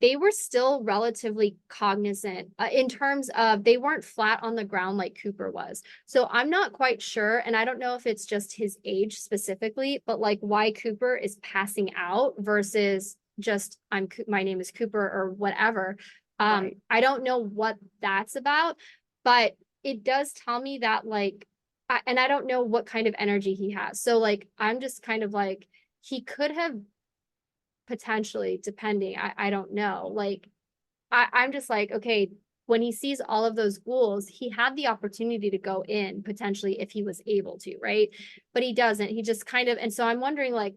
they were still relatively cognizant in terms of they weren't flat on the ground like Cooper was. So I'm not quite sure, and I don't know if it's just his age specifically, but like why Cooper is passing out versus just my name is Cooper or whatever. Right. I don't know what that's about, but it does tell me that like, and I don't know what kind of energy he has. So like, I'm just kind of like he could have potentially depending I don't know like I'm just like okay when he sees all of those ghouls he had the opportunity to go in potentially if he was able to right but he doesn't he just kind of and so I'm wondering like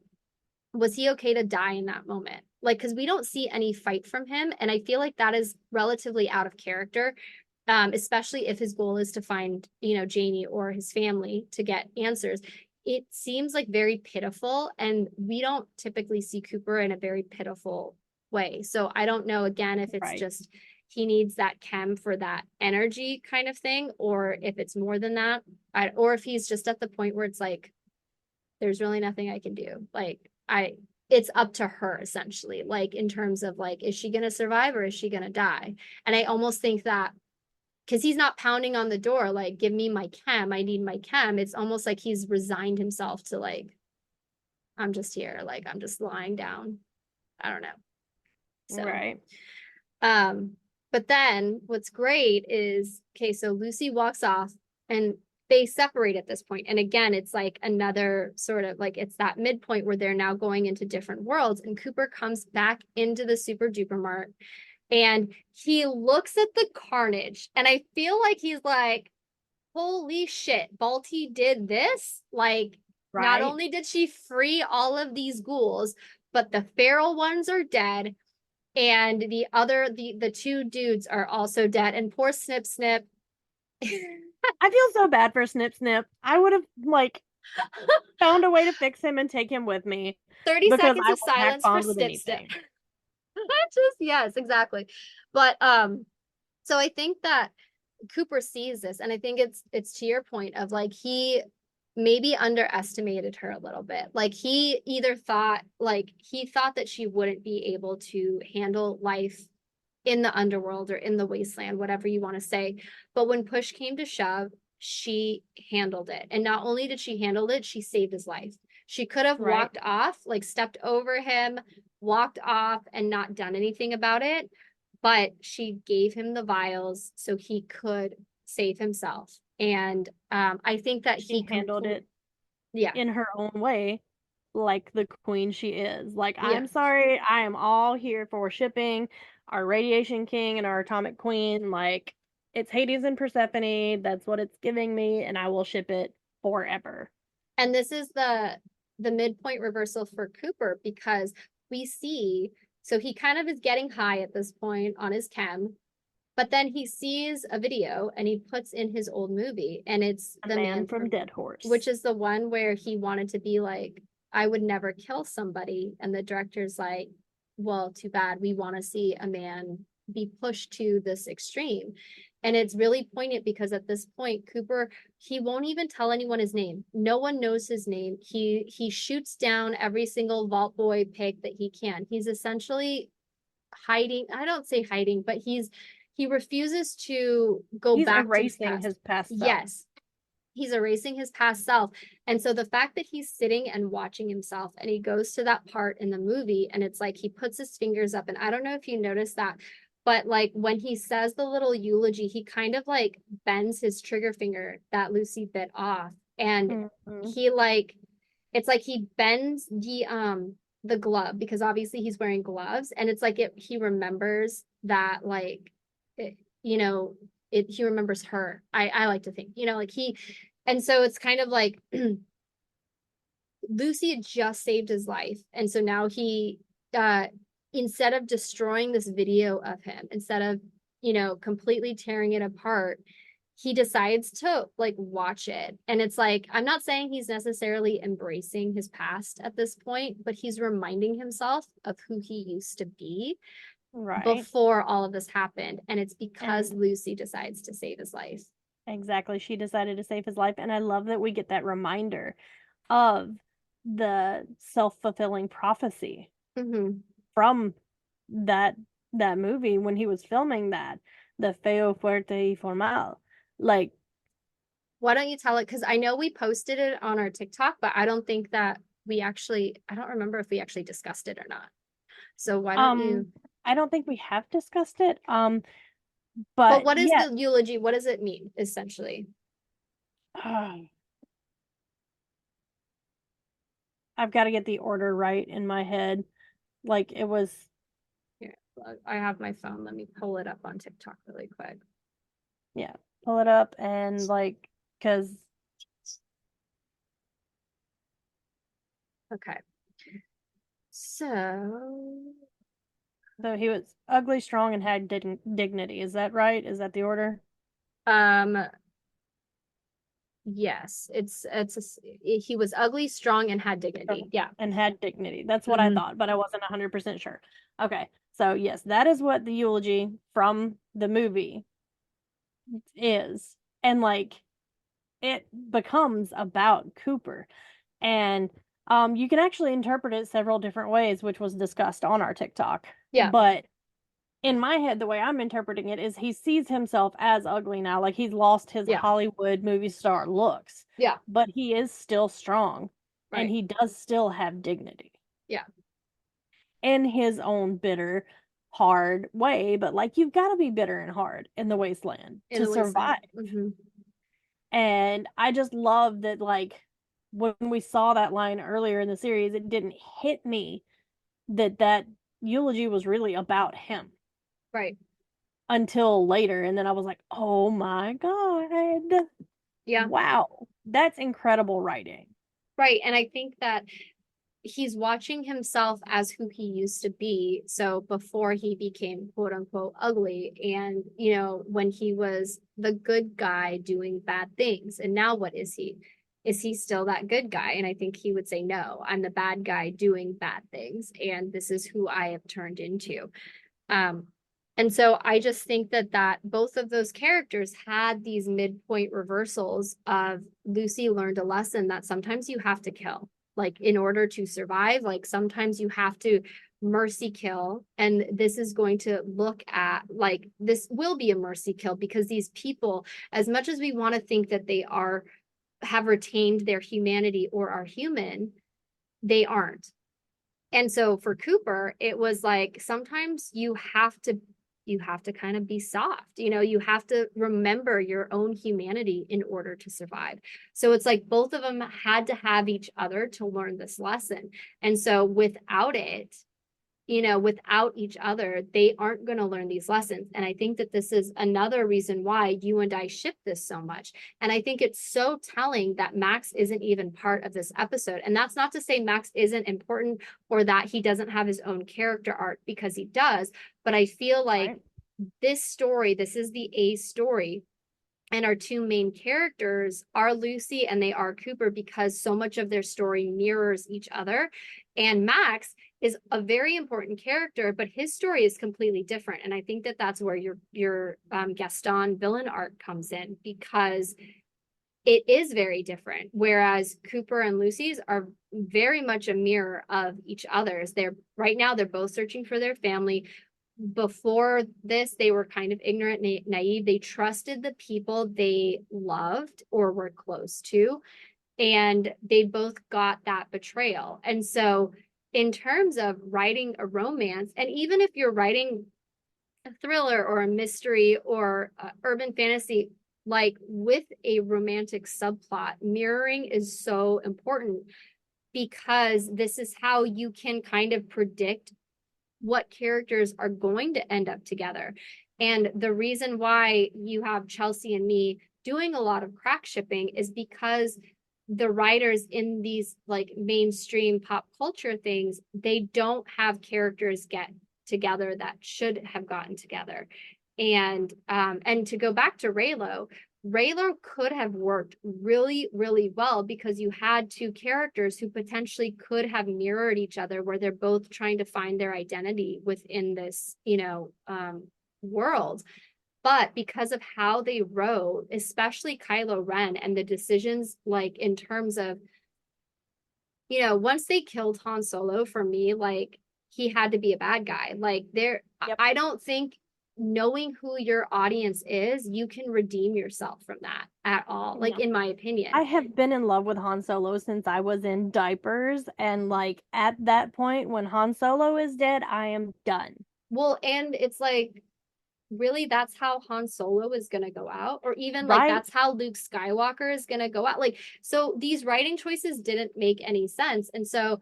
was he okay to die in that moment like because we don't see any fight from him and I feel like that is relatively out of character especially if his goal is to find, Janie or his family to get answers. It seems like very pitiful, and we don't typically see Cooper in a very pitiful way. So I don't know, again, if it's Right. just he needs that chem for that energy kind of thing, or if it's more than that, or if he's just at the point where it's like, there's really nothing I can do. It's up to her essentially, like in terms of like, is she going to survive or is she going to die? And I almost think that because he's not pounding on the door, like, give me my chem, I need my chem. It's almost like he's resigned himself to like, I'm just here, like, I'm just lying down. I don't know. So, Right. um, but then what's great is, okay, so Lucy walks off and they separate at this point. And again, it's like another sort of like it's that midpoint where they're now going into different worlds. And Cooper comes back into the super duper mart and he looks at the carnage. And I feel like he's like, holy shit, Balti did this. Like, not Right. only did she free all of these ghouls, but the feral ones are dead, and the two dudes are also dead. And poor Snip Snip. I feel so bad for Snip Snip. I would have like found a way to fix him and take him with me 30 because seconds I of will pack silence for bond with Snip Snip. anything. Just yes, exactly. But so I think that Cooper sees this, and I think it's to your point of like he maybe underestimated her a little bit. Like he thought that she wouldn't be able to handle life in the underworld or in the wasteland, whatever you want to say. But when push came to shove, she handled it. And not only did she handle it, she saved his life. She could have Right. walked off, like stepped over him, walked off, and not done anything about it. But she gave him the vials so he could save himself. And I think that She he handled complete, it yeah, in her own way, like the queen she is. Like, yeah. I'm sorry, I am all here for shipping our radiation king and our atomic queen. Like, it's Hades and Persephone. That's what it's giving me, and I will ship it forever. And this is the midpoint reversal for Cooper because we see so he kind of is getting high at this point on his chem, but then he sees a video and he puts in his old movie and it's A the man man from from Dead Horse. which is the one where he wanted to be like, I would never kill somebody. And the director's like, well, too bad. We want to see a man be pushed to this extreme. And it's really poignant because at this point, Cooper, he won't even tell anyone his name. No one knows his name. He shoots down every single Vault Boy pick that he can. He's essentially hiding. I don't say hiding, but he refuses to go He's back to his erasing past. his past self. Yes, he's erasing his past self. And so the fact that he's sitting and watching himself and he goes to that part in the movie and it's like he puts his fingers up and I don't know if you noticed that, but like when he says the little eulogy, he kind of like bends his trigger finger that Lucy bit off and Mhm. he like it's like he bends the glove because obviously he's wearing gloves and it's like he remembers that like it, you know he remembers her. I like to think like he and so it's kind of like Lucy had just saved his life and so now he uh instead of destroying this video of him, instead of completely tearing it apart, he decides to like watch it. And it's like, I'm not saying he's necessarily embracing his past at this point, but he's reminding himself of who he used to be Right. before all of this happened. And it's because And Lucy decides to save his life. exactly, she decided to save his life. And I love that we get that reminder of the self-fulfilling prophecy Mm-hmm. from that that movie when he was filming that, the feo fuerte y formal. Like, Why don't you tell it? Because I know we posted it on our TikTok, but I don't remember if we actually discussed it or not. So why don't um, you? I don't think we have discussed it. But But what is yeah, the eulogy? What does it mean, essentially? I've got to get the order right in my head. Like it was, Here, I have my phone. Let me pull it up on TikTok really quick. yeah, pull it up and like, because Okay. So so he was ugly, strong, and had dignity. Is that right? Is that the order? Um, yes, he was ugly, strong, and had Okay. dignity. Yeah. And had dignity. That's what I Hmm. thought, but I wasn't 100% sure. Okay. So, yes, that is what the eulogy from the movie is. And like it becomes about Cooper. And you can actually interpret it several different ways, which was discussed on our TikTok. Yeah. But in my head, the way I'm interpreting it is he sees himself as ugly now, like he's lost his Yeah. Hollywood movie star looks, Yeah. but he is still strong and Right. he does still have dignity Yeah. in his own bitter, hard way. But like, you've got to be bitter and hard in the wasteland In to the wasteland. survive. Hmm. And I just love that, like, when we saw that line earlier in the series, it didn't hit me that that eulogy was really about him Right. until later. And then I was like, oh my God, Yeah. wow, that's incredible writing. Right. And I think that he's watching himself as who he used to be. So before he became quote unquote ugly, and, when he was the good guy doing bad things. And now what is he? Is he still that good guy? And I think he would say, no, I'm the bad guy doing bad things. And this is who I have turned into. Um, and so I just think that both of those characters had these midpoint reversals of Lucy learned a lesson that sometimes you have to kill, like in order to survive. Like sometimes you have to mercy kill, and this is going to look at like this will be a mercy kill because these people, as much as we want to think that they are have retained their humanity or are human, they aren't. And so for Cooper, it was like sometimes you have to kind of be soft. You have to remember your own humanity in order to survive. So it's like both of them had to have each other to learn this lesson. And so without it, without each other, they aren't going to learn these lessons. And I think that this is another reason why you and I ship this so much. And I think it's so telling that Max isn't even part of this episode. And that's not to say Max isn't important or that he doesn't have his own character arc, because he does. But I feel like Right. this is the A story, and our two main characters are Lucy and they are Cooper because so much of their story mirrors each other. And Max is a very important character, but his story is completely different. And I think that that's where your Gaston villain arc comes in, because it is very different. Whereas Cooper and Lucy's are very much a mirror of each other's. They're right now they're both searching for their family. Before this, they were kind of ignorant, naive. They trusted the people they loved or were close to, and they both got that betrayal. And so, in terms of writing a romance, and even if you're writing a thriller or a mystery or urban fantasy, like with a romantic subplot, mirroring is so important, because this is how you can kind of predict what characters are going to end up together. And the reason why you have Chelsea and me doing a lot of crack shipping is because the writers in these like mainstream pop culture things, they don't have characters get together that should have gotten together. And to go back to Raylo could have worked really, really well because you had two characters who potentially could have mirrored each other, where they're both trying to find their identity within this, world. But because of how they wrote, especially Kylo Ren and the decisions, like in terms of, once they killed Han Solo, for me, like he had to be a bad guy. Like Yep. I don't think, knowing who your audience is, you can redeem yourself from that at all, like No. in my opinion. I have been in love with Han Solo since I was in diapers, and like at that point when Han Solo is dead, I am done. Well, and it's like, really, that's how Han Solo is going to go out, or even like Right? that's how Luke Skywalker is going to go out. Like, so these writing choices didn't make any sense. And so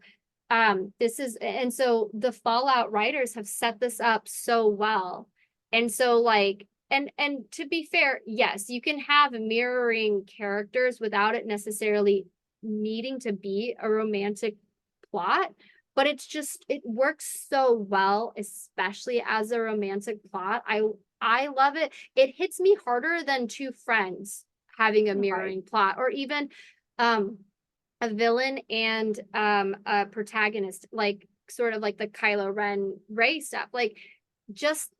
the Fallout writers have set this up so well. And so like, and to be fair, yes, you can have mirroring characters without it necessarily needing to be a romantic plot, but it works so well, especially as a romantic plot. I love it. It hits me harder than two friends having a Right. mirroring plot, or even um a villain and a protagonist, like sort of like the Kylo Ren Rey stuff. Like just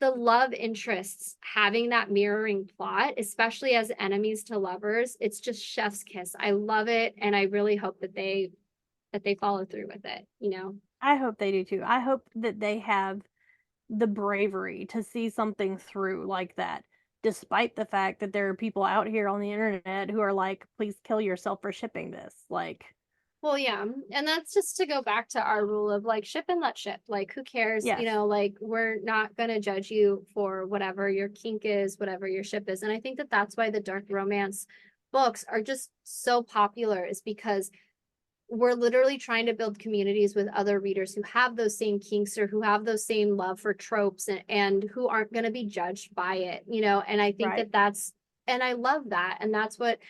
the love interests having that mirroring plot, especially as enemies to lovers, it's just chef's kiss. I love it, and I really hope that they follow through with it, you know. I hope they do too. I hope that they have the bravery to see something through like that, despite the fact that there are people out here on the internet who are like, please kill yourself for shipping this. Like, Well, yeah, and that's just to go back to our rule of like ship and let ship. Like, who cares? You yes, know, like we're not gonna judge you for whatever your kink is, whatever your ship is. And I think that that's why the dark romance books are just so popular, is because we're literally trying to build communities with other readers who have those same kinks or who have those same love for tropes, and who aren't going to be judged by it, you know. And I think right, that that's, and I love that, and that's what,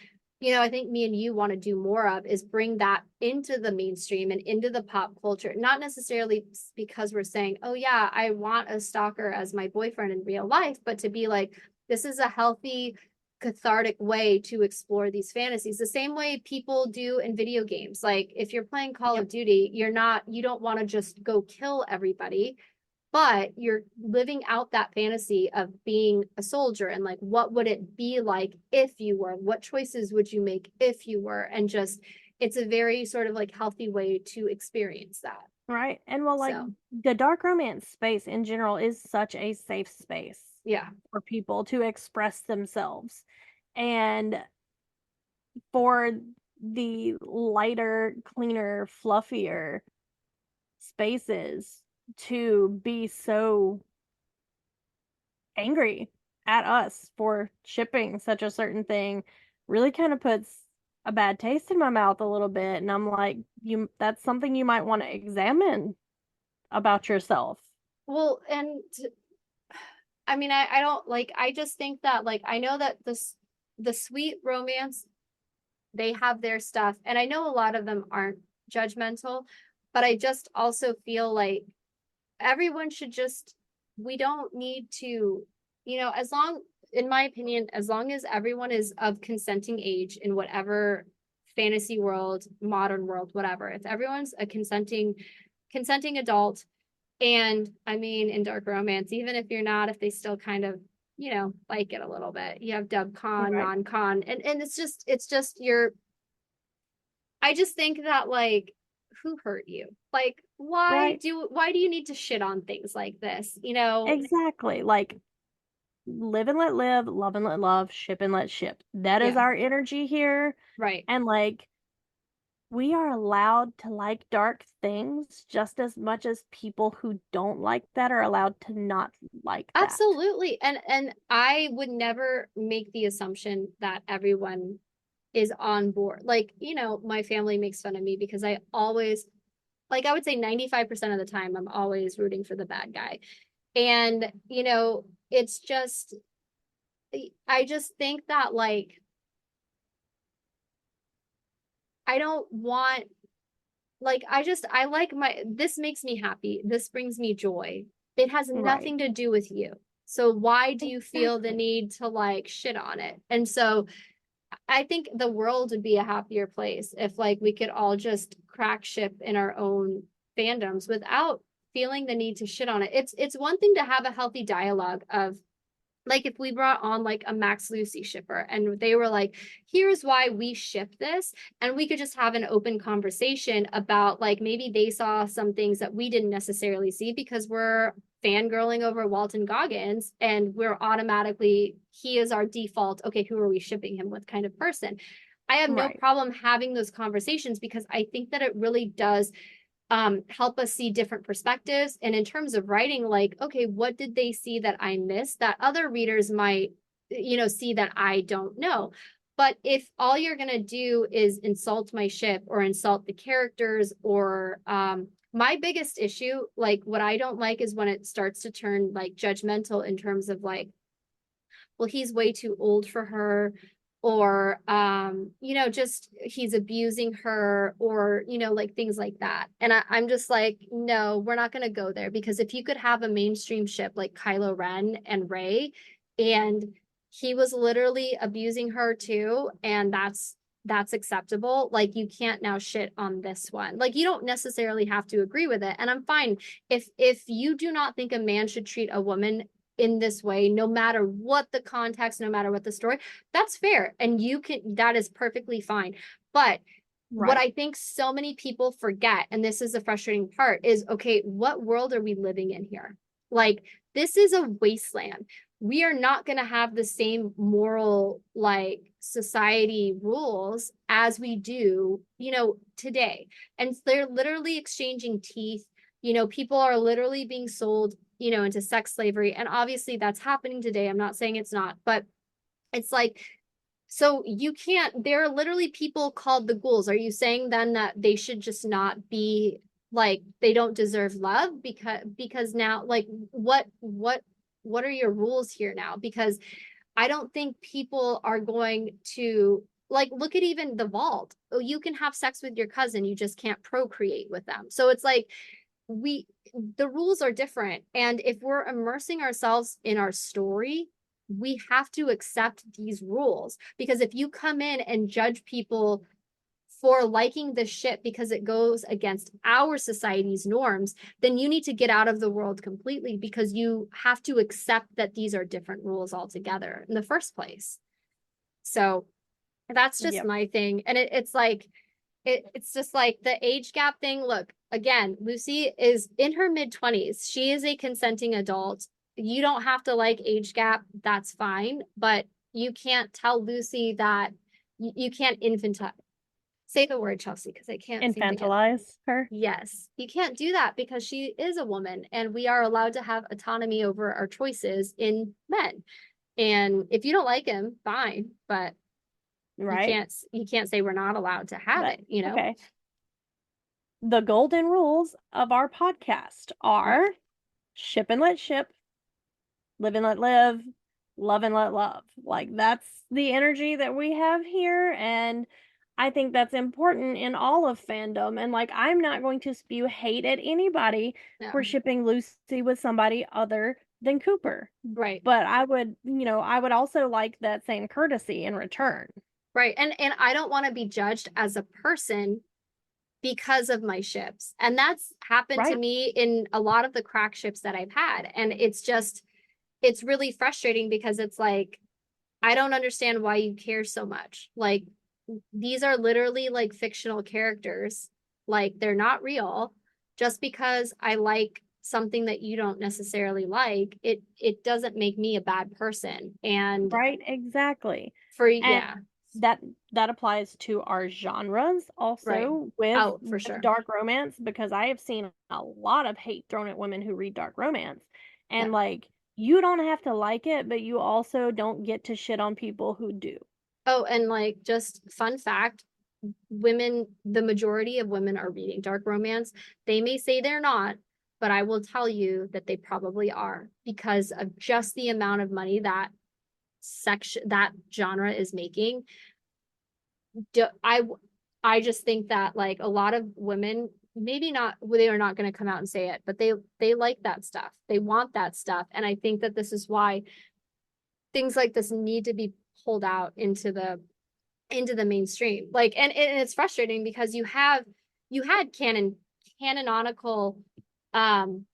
you know, I think me and you want to do more of, is bring that into the mainstream and into the pop culture, not necessarily because we're saying, oh yeah, I want a stalker as my boyfriend in real life, but to be like, this is a healthy, cathartic way to explore these fantasies, the same way people do in video games. Like if you're playing Call yep, of Duty, you don't want to just go kill everybody, but you're living out that fantasy of being a soldier, and like what would it be like if you were, what choices would you make if you were, and just it's a very sort of like healthy way to experience that. right. And well, like So the dark romance space in general is such a safe space yeah. for people to express themselves. And for the lighter, cleaner, fluffier spaces to be so angry at us for shipping such a certain thing really kind of puts a bad taste in my mouth a little bit. And I'm like, you, that's something you might want to examine about yourself. Well, and I mean, I don't like, I just think that like I know that this, the sweet romance, they have their stuff, and I know a lot of them aren't judgmental, but I just also feel like everyone should just, we don't need to, you know, as long, in my opinion, as long as everyone is of consenting age in whatever fantasy world, modern world, whatever, if everyone's a consenting adult. And I mean, in dark romance, even if you're not, if they still kind of, you know, like it a little bit, you have dub con, Right. non con, and it's just you're, I just think that like, who hurt you? Like, Right. why do you need to shit on things like this? You know, Exactly. Like live and let live, love and let love, ship and let ship. That is yeah, our energy here. right. And like we are allowed to like dark things just as much as people who don't like that are allowed to not like that. Absolutely. And I would never make the assumption that everyone is on board. Like, you know, my family makes fun of me because I always, like I would say 95% of the time I'm always rooting for the bad guy. And, you know, it's just, I just think that like I don't want, like I like my, this makes me happy. This brings me joy. It has Right. nothing to do with you. So why do you feel the Exactly. need to like shit on it? And so I think the world would be a happier place if like we could all just crack ship in our own fandoms without feeling the need to shit on it. It's one thing to have a healthy dialogue of, like if we brought on like a Max Lucy shipper and they were like, here's why we ship this, and we could just have an open conversation about like maybe they saw some things that we didn't necessarily see because we're fangirling over Walton Goggins and we're automatically, he is our default, okay, who are we shipping him with kind of person. I have no Right. problem having those conversations because I think that it really does help us see different perspectives. And in terms of writing, like, okay, what did they see that I missed that other readers might, you know, see that I don't know? But if all you're going to do is insult my ship or insult the characters, or my biggest issue, like what I don't like is when it starts to turn like judgmental in terms of like, well, he's way too old for her. or just he's abusing her, or like things like that. And I'm just like, no, we're not going to go there, because if you could have a mainstream ship like Kylo Ren and Rey, and he was literally abusing her too, and that's acceptable, like you can't now shit on this one. Like you don't necessarily have to agree with it, and I'm fine if you do not think a man should treat a woman in this way, no matter what the context, no matter what the story, that's fair. And that is perfectly fine. But what Right. I think so many people forget, and this is the frustrating part, is okay, what world are we living in here? Like, this is a wasteland. We are not going to have the same moral, like, society rules as we do, today. And they're literally exchanging teeth. People are literally being sold, into sex slavery. And obviously that's happening today. I'm not saying it's not, but it's like, so you can't, there are literally people called the ghouls. Are you saying then that they should just not be, like, they don't deserve love because now, like, what are your rules here now? Because I don't think people are going to, like, look at even the vault. Oh, you can have sex with your cousin, you just can't procreate with them. So it's like, we the rules are different, and if we're immersing ourselves in our story, we have to accept these rules, because if you come in and judge people for liking the shit because it goes against our society's norms, then you need to get out of the world completely, because you have to accept that these are different rules altogether in the first place. So that's just Yep. my thing. And it's like, it's just like the age gap thing. Look, again, Lucy is in her mid-20s. She is a consenting adult. You don't have to like age gap. That's fine. But you can't tell Lucy that you can't infantile. Say the word, Chelsea, because I can't seem to get. Infantilize her. Yes, you can't do that, because she is a woman and we are allowed to have autonomy over our choices in men. And if you don't like him, fine. But you Right. can't you can't say we're not allowed to have But it. okay. The golden rules of our podcast Right. are ship and let ship, live and let live, love and let love. Like that's the energy that we have here. And I think that's important in all of fandom. And like, I'm not going to spew hate at anybody for No. shipping Lucy with somebody other than Cooper. Right. But I would also like that same courtesy in return. Right. And I don't want to be judged as a person because of my ships. And that's happened to Right. me in a lot of the crack ships that I've had. And it's really frustrating, because it's like, I don't understand why you care so much. Like, these are literally like fictional characters. Like, they're not real. Just because I like something that you don't necessarily like, it doesn't make me a bad person. And Right, exactly. And yeah, that that applies to our genres right. also with Oh, for sure. dark romance because I have seen a lot of hate thrown at women who read dark romance. Yeah. And like you don't have to like it, but you also don't get to shit on people who do. Oh, and like, just fun fact, the majority of women are reading dark romance. They may say they're not, but I will tell you that they probably are, because of just the amount of money that genre is making. Do, I just think that, like, a lot of women, maybe not, they are not going to come out and say it, but they like that stuff. They want that stuff, and I think that this is why things like this need to be pulled out into the mainstream. Like, and it's frustrating, because you had canonical um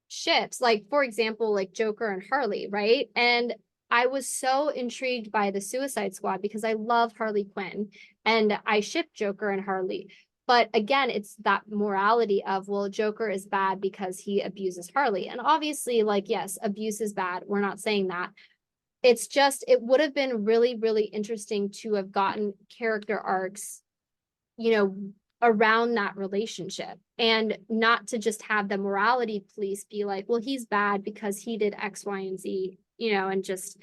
ships, like, for example, like Joker and Harley, right? And I was so intrigued by the Suicide Squad, because I love Harley Quinn and I ship Joker and Harley. But again, it's that morality of, well, Joker is bad because he abuses Harley. And obviously, like, yes, abuse is bad. We're not saying that. It's just, it would have been really, really interesting to have gotten character arcs, you know, around that relationship, and not to just have the morality police be like, well, he's bad because he did X, Y, and Z, and just,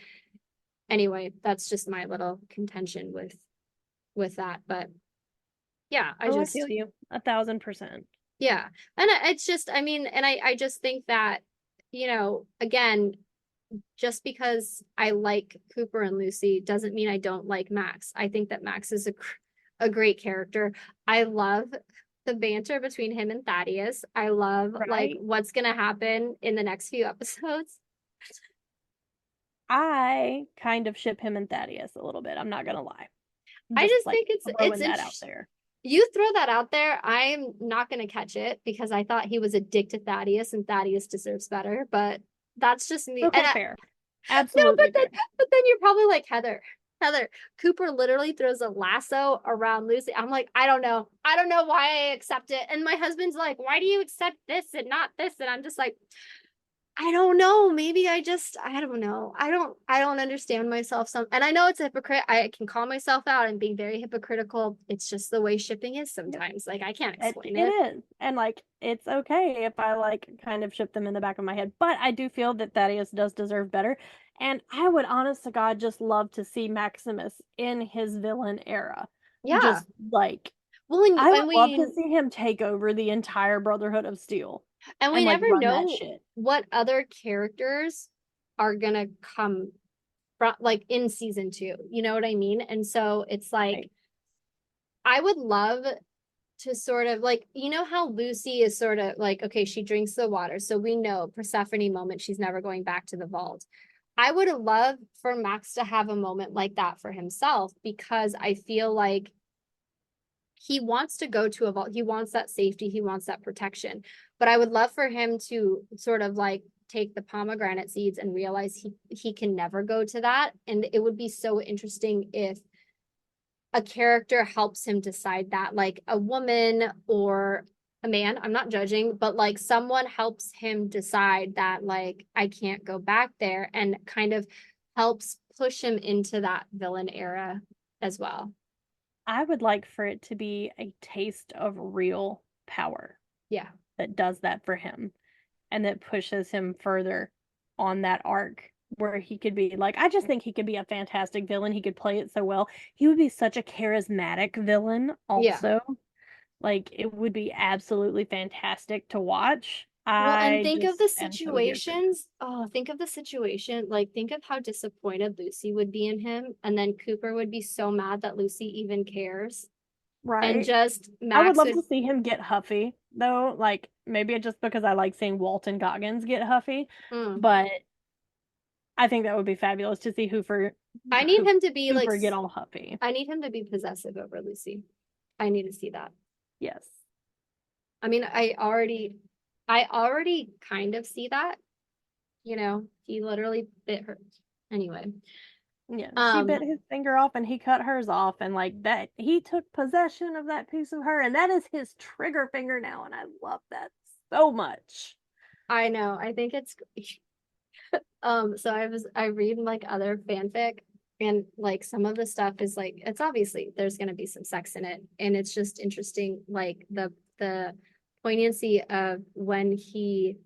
anyway, that's just my little contention with that. But yeah, Oh, I feel you 1,000%. yeah. And it's just, I mean, and I just think that, again, just because I like Cooper and Lucy doesn't mean I don't like Max. I think that Max is a great character. I love the banter between him and Thaddeus. I love like right? what's gonna happen in the next few episodes. I kind of ship him and Thaddeus a little bit. I'm not gonna lie. I Just just like think it's throwing that out interesting. there. You throw that out there, I'm not gonna catch it because I thought he was a dick to Thaddeus and Thaddeus deserves better, but that's just me. And Okay, fair. no, Absolutely fair. but then you're probably like Heather, Cooper literally throws a lasso around Lucy. I'm like, I don't know. I don't know why I accept it. And my husband's like, why do you accept this and not this? And I'm just like, I don't know. Maybe I don't know. I don't understand myself some and I know it's a hypocrite. I can call myself out and being very hypocritical. It's just the way shipping is sometimes. Like I can't explain It it. is. And like it's okay if I like kind of ship them in the back of my head. But I do feel that Thaddeus does deserve better. And I would honest to God just love to see Maximus in his villain era. Yeah. Just like Well, I would and love to see him take over the entire Brotherhood of Steel we and like never run that know shit. what other characters are gonna come from like in season two. You know what I mean? And so it's like Right. I would love to sort of like you know how Lucy is sort of like okay, she drinks the water, so we know Persephone moment she's never going back to the vault. I would love for Max to have a moment like that for himself because I feel like he wants to go to a vault. He wants that safety. He wants that protection. But I would love for him to sort of like take the pomegranate seeds and realize he can never go to that. And it would be so interesting if a character helps him decide that, like a woman or a man. I'm not judging, but like someone helps him decide that like I can't go back there and kind of helps push him into that villain era as well. I would like for it to be a taste of real power Yeah. that does that for him and that pushes him further on that arc where he could be like I just think he could be a fantastic villain. He could play it so well. He would be such a charismatic villain Yeah. also. Like it would be absolutely fantastic to watch. Well, and I think of just the am so here for it. situations. Oh, think of the situation. Like, think of how disappointed Lucy would be in him. And then Cooper would be so mad that Lucy even cares. And Right. just I would Max love would, to see him get huffy though. Like maybe just because I like seeing Walton Goggins get huffy, mm. but I think that would be fabulous to see I need him to be like, Hooper get all huffy. I need him to be possessive over Lucy. I need to see that. Yes. I mean, I already kind of see that. You know, he literally bit her. Anyway, Yeah, she um, bit his finger off and he cut hers off and like that he took possession of that piece of her and that is his trigger finger now and I love that so much. I know. I think it's so I read like other fanfic and like some of the stuff is like it's obviously there's gonna be some sex in it. And it's just interesting, like the poignancy of when he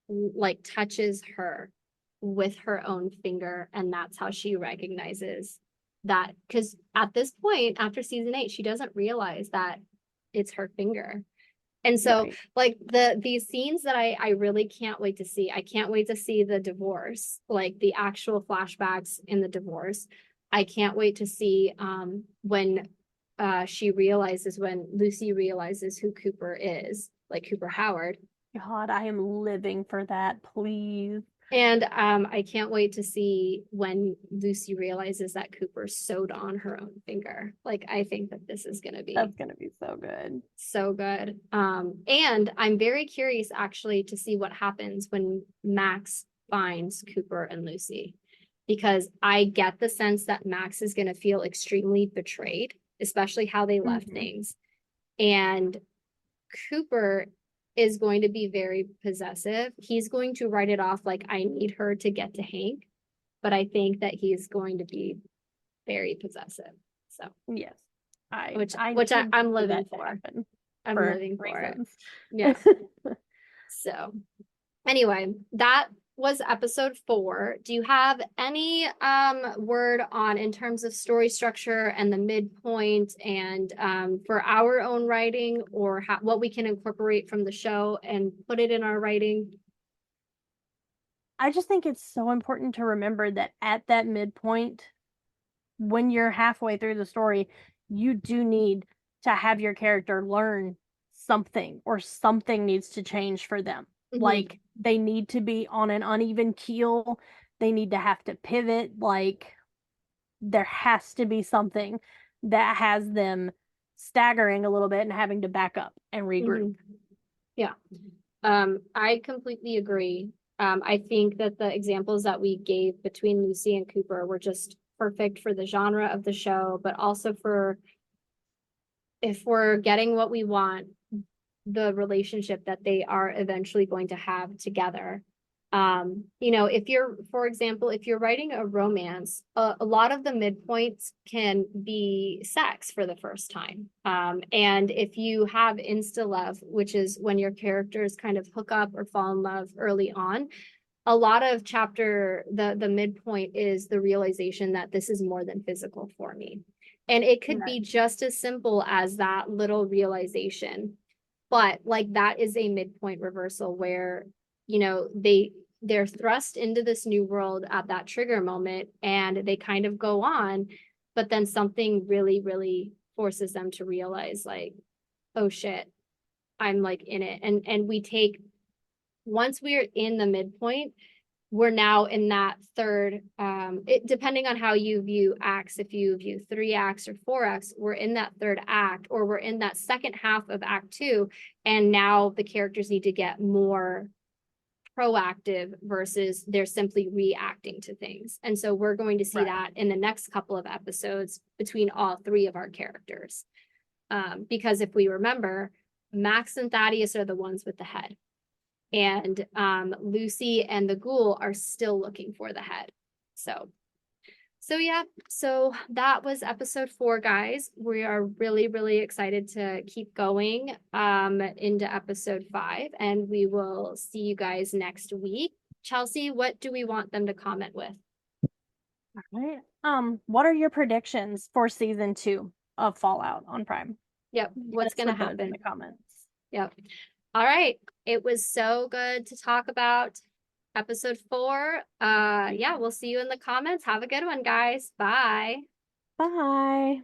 like touches her with her own finger, and that's how she recognizes that because at this point, after season 8, she doesn't realize that it's her finger. And so Right. like these scenes that I really can't wait to see. I can't wait to see the divorce, like the actual flashbacks in the divorce. I can't wait to see when she realizes when Lucy realizes who Cooper is, like Cooper Howard. God, I am living for that, please. And I can't wait to see when Lucy realizes that Cooper sewed on her own finger. Like I think that this is gonna be That's gonna be so good. so good. And I'm very curious actually to see what happens when Max finds Cooper and Lucy, because I get the sense that Max is going to feel extremely betrayed, especially how they left Hmm. things. And Cooper is going to be very possessive. He's going to write it off like, I need her to get to Hank, but I think that he's going to be very possessive. So, Yes. I which need I'm for living that to for. happen I'm for living for it. reasons. Yeah. So, anyway, that was episode 4. Do you have any word on in terms of story structure and the midpoint and for our own writing or what we can incorporate from the show and put it in our writing? I just think it's so important to remember that at that midpoint, when you're halfway through the story, you do need to have your character learn something, or something needs to change for them. Mhm. Like they need to be on an uneven keel, they need to have to pivot. Like there has to be something that has them staggering a little bit and having to back up and regroup. Mhm. Yeah. I completely agree. I think that the examples that we gave between Lucy and Cooper were just perfect for the genre of the show, but also for if we're getting what we want, the relationship that they are eventually going to have together. If you're, for example, if you're writing a romance, a lot of the midpoints can be sex for the first time. And if you have insta love, which is when your characters kind of hook up or fall in love early on, a lot of the midpoint is the realization that this is more than physical for me. And it could Right. be just as simple as that little realization, but like that is a midpoint reversal where they're thrust into this new world at that trigger moment and they kind of go on, but then something really really forces them to realize like, oh shit, I'm like in it. And we take once we're in the midpoint, we're now in that third, depending on how you view acts, if you view 3 acts or 4 acts, we're in that third act, or we're in that second half of act 2, and now the characters need to get more proactive versus they're simply reacting to things. And so we're going to see Right. that in the next couple of episodes between all 3 of our characters. Because if we remember, Max and Thaddeus are the ones with the head, and Lucy and the ghoul are still looking for the head. So yeah, so that was episode 4, guys. We are really, really excited to keep going into episode 5, and we will see you guys next week. Chelsea, what do we want them to comment with? Right. What are your predictions for season 2 of Fallout on Prime? Yep, Hit what's us gonna with those in the happen? comments. Yep. All right. It was so good to talk about episode 4. Yeah, we'll see you in the comments. Have a good one, guys. Bye. Bye.